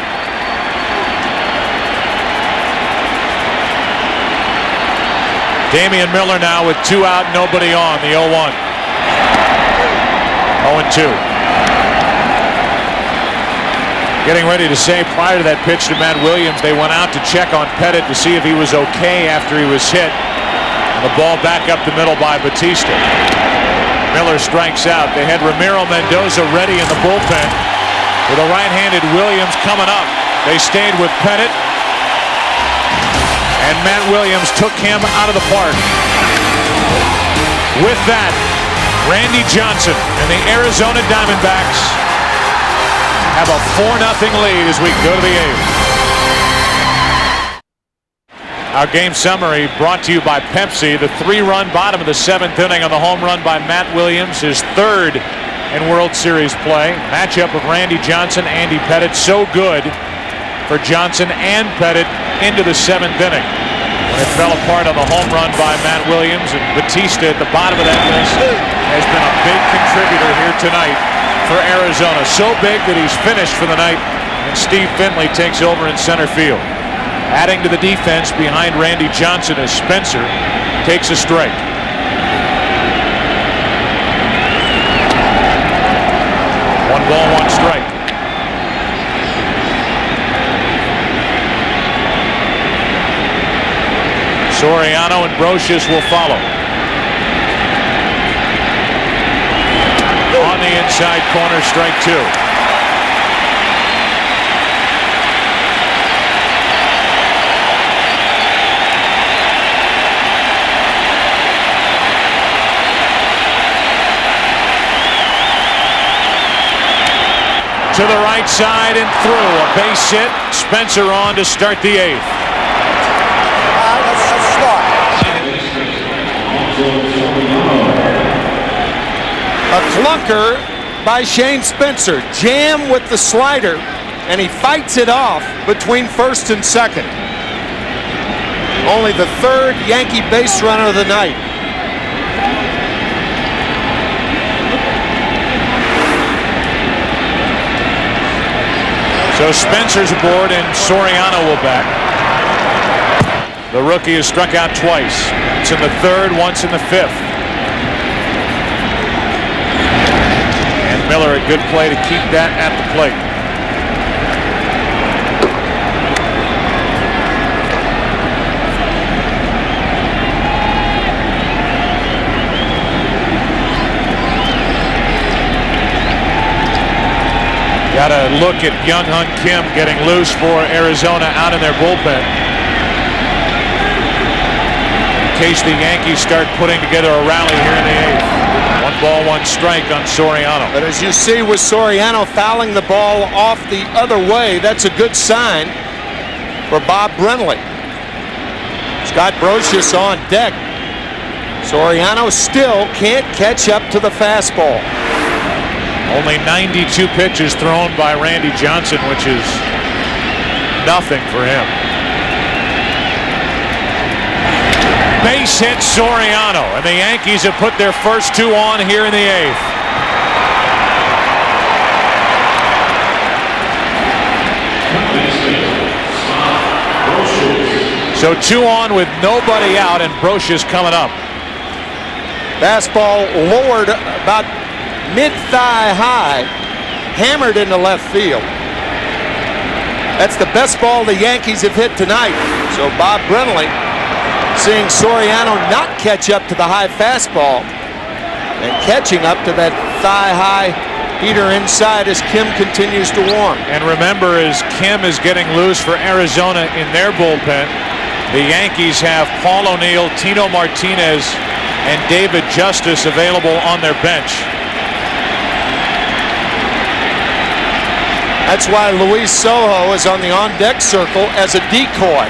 Damian Miller now with 2 out, nobody on, the 0-1. 0-2. Getting ready to say prior to that pitch to Matt Williams, they went out to check on Pettit to see if he was okay after he was hit. And the ball back up the middle by Batista. Miller strikes out. They had Ramiro Mendoza ready in the bullpen with a right-handed Williams coming up. They stayed with Pettit. And Matt Williams took him out of the park. With that, Randy Johnson and the Arizona Diamondbacks have a 4-0 lead as we go to the 8th. Our game summary brought to you by Pepsi. The 3-run bottom of the 7th inning on the home run by Matt Williams, his 3rd in World Series play. Matchup of Randy Johnson, Andy Pettit, so good for Johnson and Pettit into the 7th inning. When it fell apart on the home run by Matt Williams, and Batista at the bottom of that list has been a big contributor here tonight for Arizona. So big that he's finished for the night, and Steve Finley takes over in center field. Adding to the defense behind Randy Johnson as Spencer takes a strike. One ball, one strike. Soriano and Brocious will follow. On the inside corner, strike 2. To the right side and through. A base hit. Spencer on to start the 8th. A clunker by Shane Spencer. Jam with the slider, and he fights it off between first and second. Only the 3rd Yankee base runner of the night. So Spencer's aboard and Soriano will bat. The rookie has struck out twice. It's in the 3rd, once in the 5th. And Miller, a good play to keep that at the plate. Got a look at Young-Hun Kim getting loose for Arizona out in their bullpen. In case the Yankees start putting together a rally here in the 8th. 1 ball, 1 strike on Soriano. But as you see with Soriano fouling the ball off the other way, that's a good sign for Bob Brenly. Scott Brosius on deck. Soriano still can't catch up to the fastball. Only 92 pitches thrown by Randy Johnson, which is nothing for him. Base hit Soriano, and the Yankees have put their first 2 on here in the 8th. So 2 on with nobody out, and Brosius coming up. Fastball lowered about mid-thigh high, hammered into left field. That's the best ball the Yankees have hit tonight. So Bob Brenly seeing Soriano not catch up to the high fastball and catching up to that thigh-high heater inside as Kim continues to warm. And remember, as Kim is getting loose for Arizona in their bullpen, the Yankees have Paul O'Neill, Tino Martinez, and David Justice available on their bench. That's why Luis Sojo is on the on-deck circle as a decoy.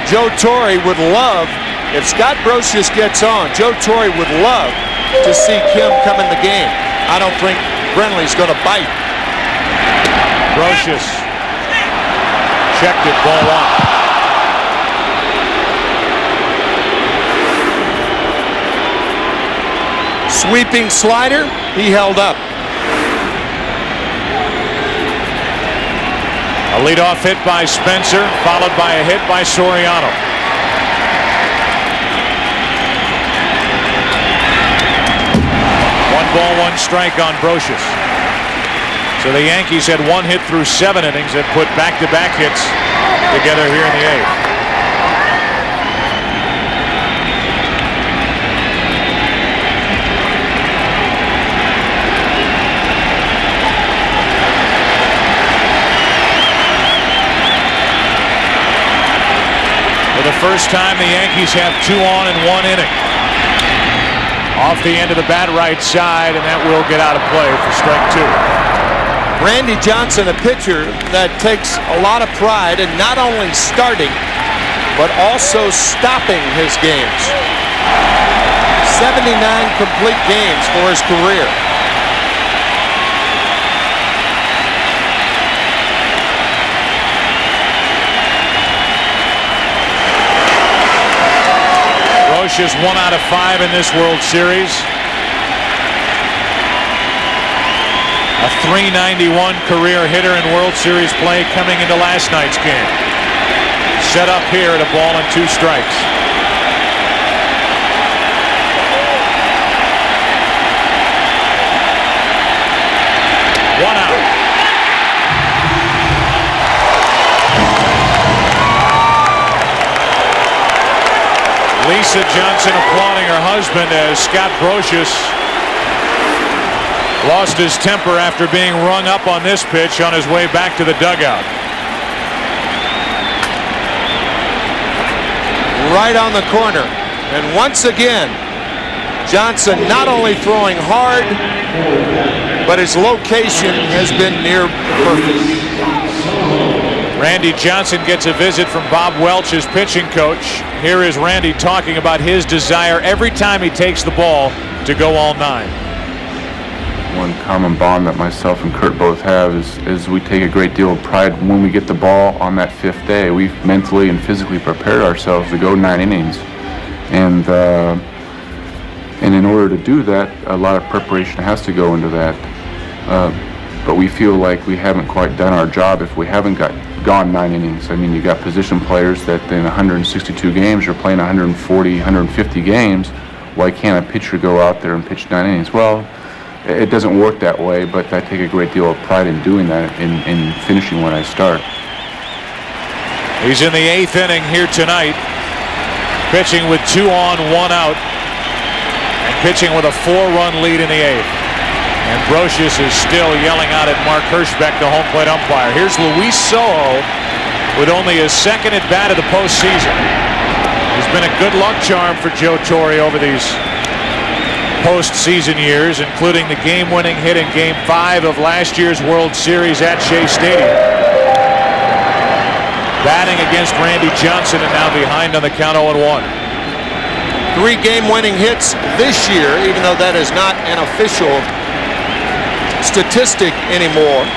Joe Torre would love, if Scott Brosius gets on, Joe Torre would love to see Kim come in the game. I don't think Brenly's going to bite. Brosius checked it, ball 1. Sweeping slider, he held up. A leadoff hit by Spencer, followed by a hit by Soriano. One ball, 1 strike on Brosius. So the Yankees had 1 hit through 7 innings and put back-to-back hits together here in the 8th. For the first time, the Yankees have 2 on in 1 inning. Off the end of the bat right side, and that will get out of play for strike 2. Randy Johnson, a pitcher that takes a lot of pride in not only starting, but also stopping his games. 79 complete games for his career. Brosius 1 out of 5 in this World Series. A .391 career hitter in World Series play coming into last night's game. Set up here at 1 ball and 2 strikes. One out. Lisa Johnson applauding her husband as Scott Brosius lost his temper after being rung up on this pitch on his way back to the dugout. Right on the corner. And once again, Johnson not only throwing hard, but his location has been near perfect. Randy Johnson gets a visit from Bob Welch, his pitching coach. Here is Randy talking about his desire every time he takes the ball to go all 9. One common bond that myself and Kurt both have is we take a great deal of pride when we get the ball on that 5th day. We've mentally and physically prepared ourselves to go 9 innings. And in order to do that, a lot of preparation has to go into that. But we feel like we haven't quite done our job if we haven't gone 9 innings. I mean, you got position players that in 162 games are playing 140, 150 games. Why can't a pitcher go out there and pitch 9 innings? Well, it doesn't work that way, but I take a great deal of pride in doing that, in finishing when I start. He's in the 8th inning here tonight, pitching with 2 on, 1 out, and pitching with a 4-run lead in the 8th. Brocious is still yelling out at Mark Hirschbeck, the home plate umpire. Here's Luis Sojo with only his second at bat of the postseason. He's been a good luck charm for Joe Torre over these postseason years, including the game-winning hit in Game 5 of last year's World Series at Shea Stadium. Batting against Randy Johnson and now behind on the count 0-1. 3 game-winning hits this year, even though that is not an official statistic anymore.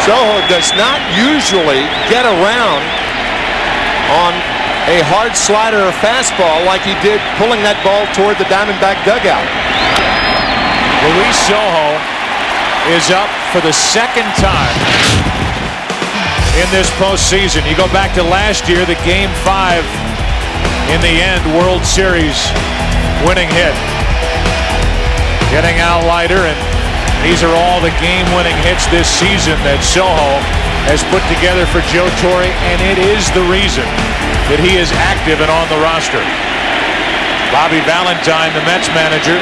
Sojo does not usually get around on a hard slider or fastball like he did pulling that ball toward the Diamondback dugout. Luis Sojo is up for the second time in this postseason. You go back to last year, the Game 5 in the end World Series winning hit. Getting out lighter, and these are all the game-winning hits this season that Sojo has put together for Joe Torre, and it is the reason that he is active and on the roster. Bobby Valentine, the Mets manager,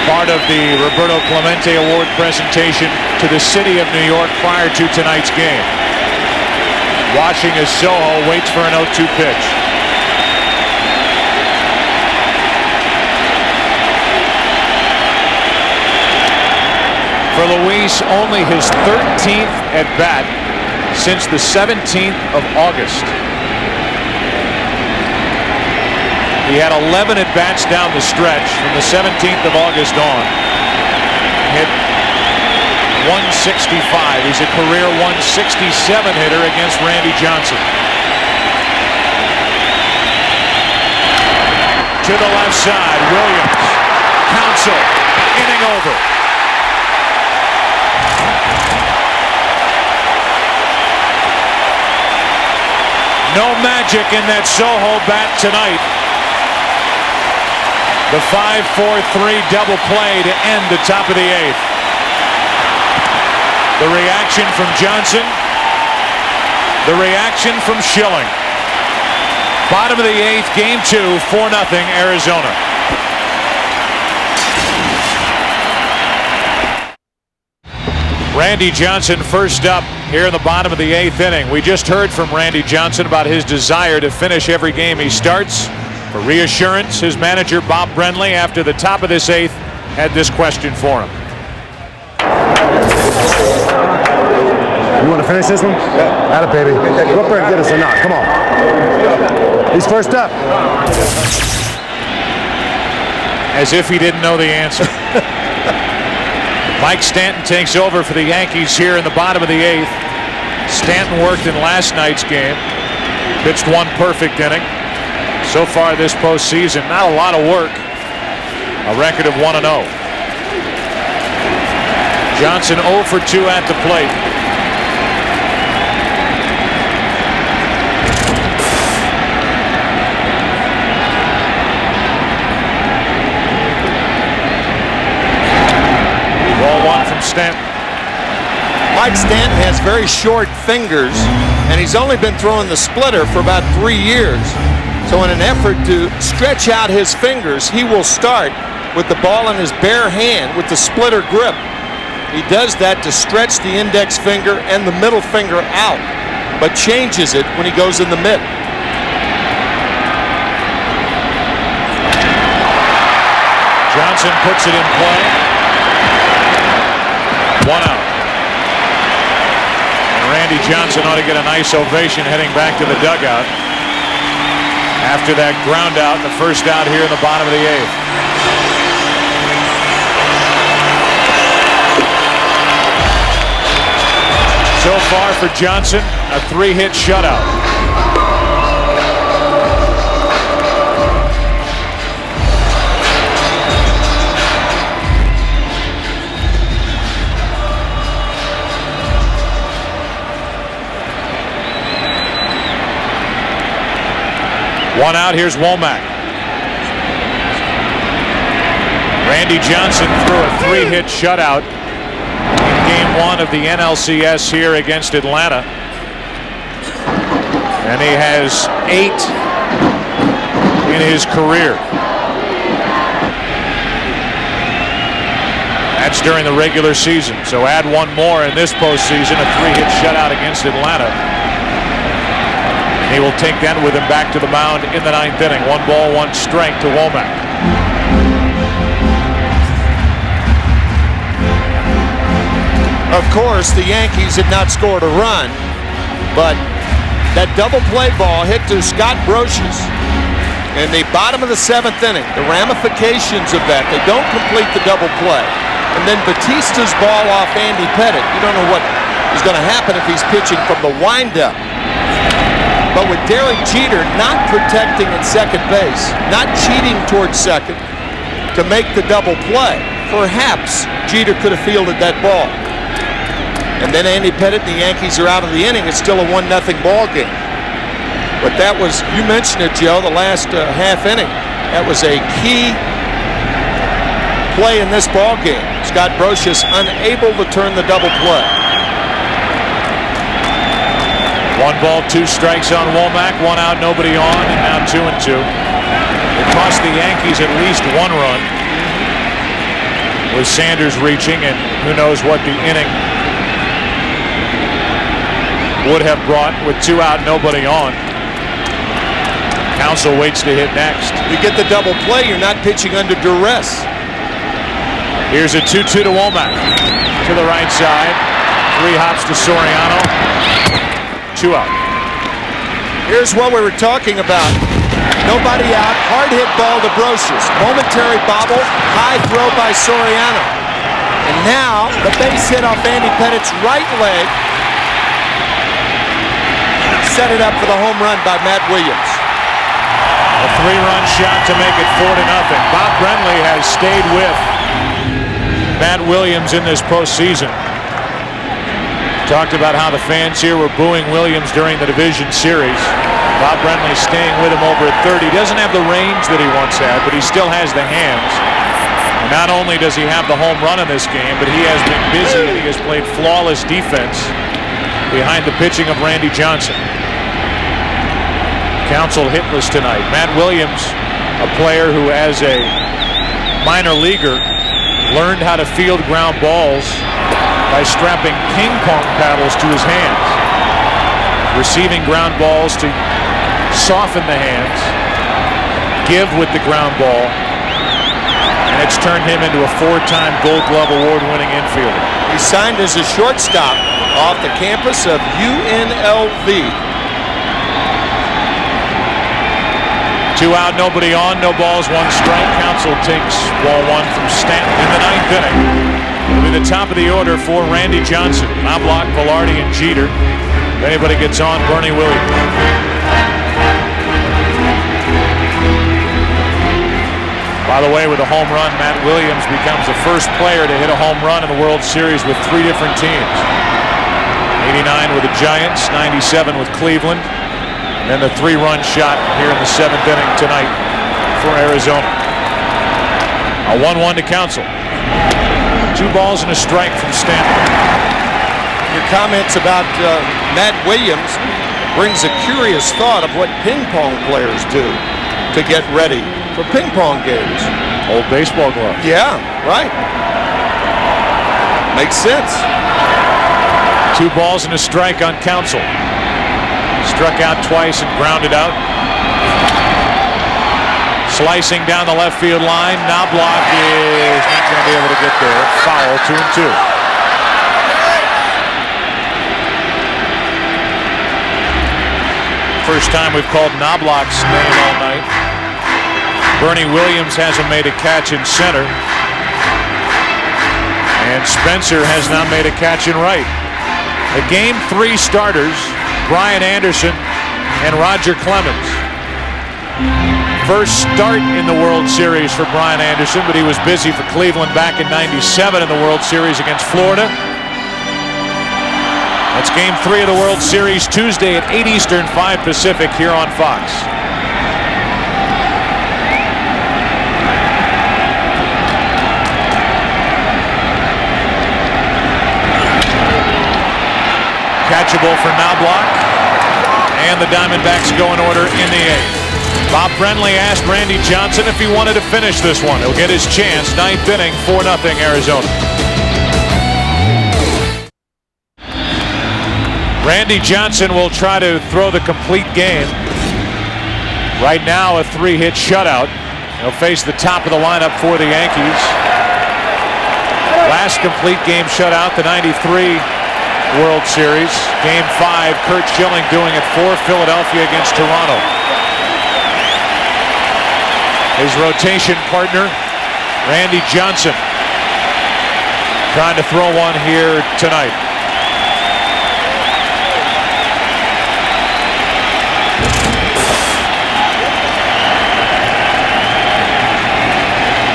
part of the Roberto Clemente Award presentation to the city of New York prior to tonight's game. Watching as Sojo waits for an 0-2 pitch. For Luis, only his 13th at bat since the 17th of August. He had 11 at bats down the stretch from the 17th of August on. Hit 165. He's a career 167 hitter against Randy Johnson. To the left side, Williams. Counsell, inning over. No magic in that Sojo bat tonight. The 5-4-3 double play to end the top of the 8th. The reaction from Johnson. The reaction from Schilling. Bottom of the 8th, Game 2, 4-0 Arizona. Randy Johnson first up here in the bottom of the 8th inning. We just heard from Randy Johnson about his desire to finish every game he starts. For reassurance, his manager Bob Brenly, after the top of this 8th, had this question for him. You want to finish this one? Yeah. Atta baby. Go up there and get us a knock. Come on. He's first up. As if he didn't know the answer. Mike Stanton takes over for the Yankees here in the bottom of the 8th. Stanton worked in last night's game. Pitched one perfect inning. So far this postseason, not a lot of work. A record of 1-0. Johnson 0 for 2 at the plate. Ball 1 from Stanton. Mike Stanton has very short fingers, and he's only been throwing the splitter for about 3 years. So in an effort to stretch out his fingers, he will start with the ball in his bare hand with the splitter grip. He does that to stretch the index finger and the middle finger out, but changes it when he goes in the mitt. Johnson puts it in play. 1 out. And Randy Johnson ought to get a nice ovation heading back to the dugout after that ground out, the first out here in the bottom of the 8th. So far for Johnson, a 3-hit shutout. One out, here's Womack. Randy Johnson threw a 3-hit shutout in Game 1 of the NLCS here against Atlanta. And he has 8 in his career. That's during the regular season. So add one more in this postseason, a 3-hit shutout against Atlanta. He will take that with him back to the mound in the 9th inning. 1 ball, 1 strike to Womack. Of course, the Yankees had not scored a run, but that double play ball hit to Scott Brocious in the bottom of the 7th inning. The ramifications of that, they don't complete the double play. And then Batista's ball off Andy Pettitte. You don't know what is going to happen if he's pitching from the windup. But with Derek Jeter not protecting at second base, not cheating towards second to make the double play, perhaps Jeter could have fielded that ball. And then Andy Pettitte and the Yankees are out of the inning. It's still a 1-0 ball game. But that was, you mentioned it, Joe, the last half inning. That was a key play in this ball game. Scott Brocious unable to turn the double play. 1 ball, 2 strikes on Womack. 1 out, nobody on, and now 2-2. It cost the Yankees at least 1 run with Sanders reaching, and who knows what the inning would have brought with 2 out, nobody on. Counsell waits to hit next. You get the double play, you're not pitching under duress. Here's a 2-2 to Womack. To the right side. 3 hops to Soriano. 2 out. Here's what we were talking about. Nobody out. Hard hit ball to Brocious. Momentary bobble. High throw by Soriano. And now the base hit off Andy Pettitte's right leg. Set it up for the home run by Matt Williams. A 3-run shot to make it 4-0. Bob Brenly has stayed with Matt Williams in this postseason. Talked about how the fans here were booing Williams during the division series. Bob Brenly staying with him over at 30. He doesn't have the range that he once had, but he still has the hands. And not only does he have the home run in this game, but he has been busy and he has played flawless defense behind the pitching of Randy Johnson. Counsell hitless tonight. Matt Williams, a player who as a minor leaguer learned how to field ground balls by strapping ping pong paddles to his hands, receiving ground balls to soften the hands, give with the ground ball, and it's turned him into a 4-time Gold Glove Award-winning infielder. He signed as a shortstop off the campus of UNLV. 2 out, nobody on, no balls, 1 strike. Counsell takes ball 1 from Stanton in the 9th inning. It'll be the top of the order for Randy Johnson. Knobloch, Velarde, and Jeter. If anybody gets on, Bernie Williams. By the way, with a home run, Matt Williams becomes the first player to hit a home run in the World Series with 3 different teams. 89 with the Giants, 97 with Cleveland, and then the 3-run shot here in the 7th inning tonight for Arizona. A 1-1 to Counsell. 2 balls and a strike from Stanton. Your comments about Matt Williams brings a curious thought of what ping pong players do to get ready for ping pong games. Old baseball gloves. Yeah, right. Makes sense. 2 balls and a strike on Counsell. Struck out twice and grounded out. Slicing down the left field line. Knobloch is not going to be able to get there. Foul, 2-2. First time we've called Knobloch's name all night. Bernie Williams hasn't made a catch in center. And Spencer has not made a catch in right. The Game 3 starters, Brian Anderson and Roger Clemens. First start in the World Series for Brian Anderson, but he was busy for Cleveland back in '97 in the World Series against Florida. That's Game 3 of the World Series Tuesday at 8 Eastern, 5 Pacific here on Fox. Catchable for Knobloch, and the Diamondbacks go in order in the 8th. Bob Brenly asked Randy Johnson if he wanted to finish this one. He'll get his chance. 9th inning, 4-0 Arizona. Randy Johnson will try to throw the complete game. Right now, a 3-hit shutout. He'll face the top of the lineup for the Yankees. Last complete game shutout, the '93 World Series. Game 5, Curt Schilling doing it for Philadelphia against Toronto. His rotation partner, Randy Johnson, trying to throw one here tonight.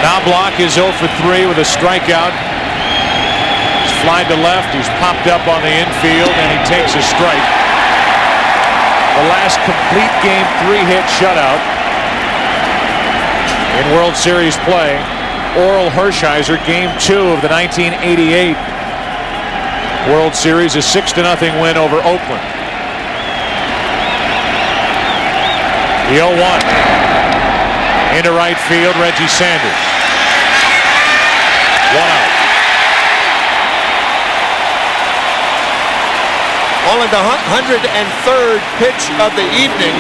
Knobloch is 0 for 3 with a strikeout. He's flied to left. He's popped up on the infield, and he takes a strike. The last complete game 3-hit shutout in World Series play. Orel Hershiser, game 2 of the 1988 World Series, a 6-0 win over Oakland. The 0-1. Into right field, Reggie Sanders. 1 out. Only the 103rd pitch of the evening.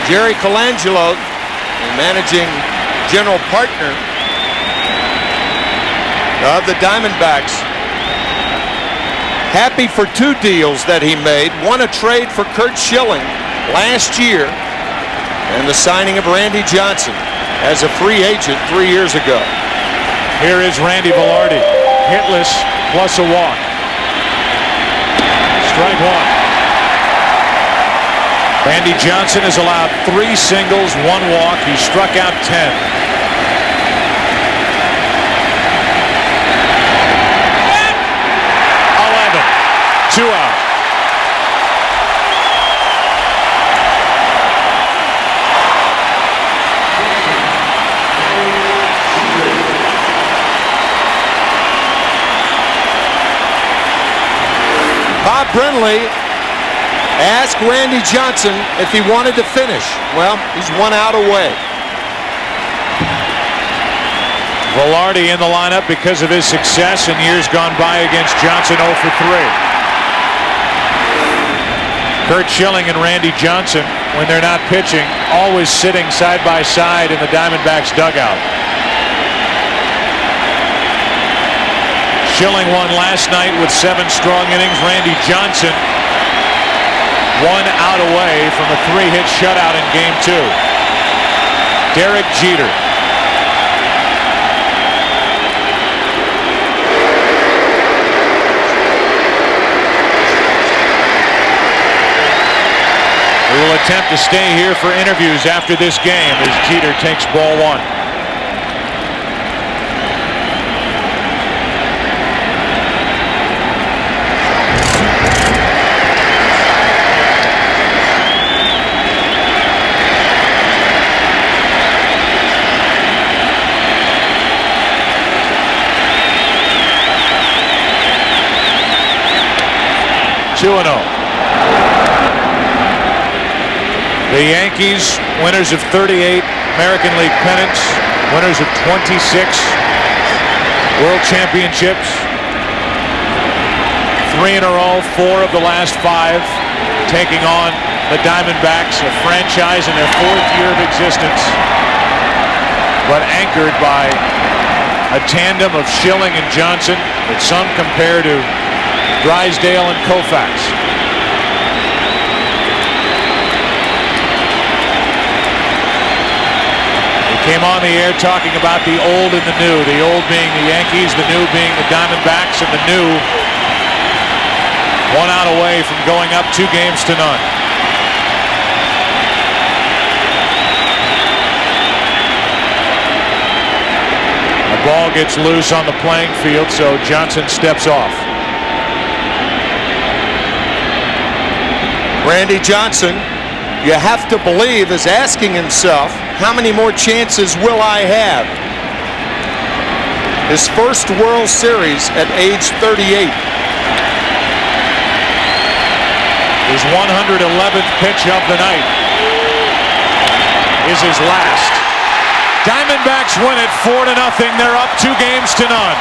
Jerry Colangelo, the managing general partner of the Diamondbacks, happy for 2 deals that he made. One, a trade for Curt Schilling last year, and the signing of Randy Johnson as a free agent 3 years ago. Here is Randy Velarde, hitless plus a walk. Strike 1. Randy Johnson has allowed 3 singles, 1 walk. He struck out 10. Two out. Bob Brenly asked Randy Johnson if he wanted to finish. Well, he's 1 out away. Velarde in the lineup because of his success in years gone by against Johnson. 0 for 3. Curt Schilling and Randy Johnson, when they're not pitching, always sitting side by side in the Diamondbacks dugout. Schilling won last night with 7 strong innings. Randy Johnson 1 out away from a 3-hit shutout in game 2. Derek Jeter. We will attempt to stay here for interviews after this game as Jeter takes ball 1. Two and 0. The Yankees, winners of 38 American League pennants, winners of 26 World Championships, 3 in a row, 4 of the last 5, taking on the Diamondbacks, a franchise in their 4th year of existence, but anchored by a tandem of Schilling and Johnson that some compare to Drysdale and Koufax. Came on the air talking about the old and the new. The old being the Yankees, the new being the Diamondbacks, and the new 1 out away from going up 2 games to none. The ball gets loose on the playing field, so Johnson steps off. Randy Johnson, you have to believe, is asking himself, how many more chances will I have? His first World Series at age 38. His 111th pitch of the night is his last. Diamondbacks win it 4-0. They're up 2 games to none.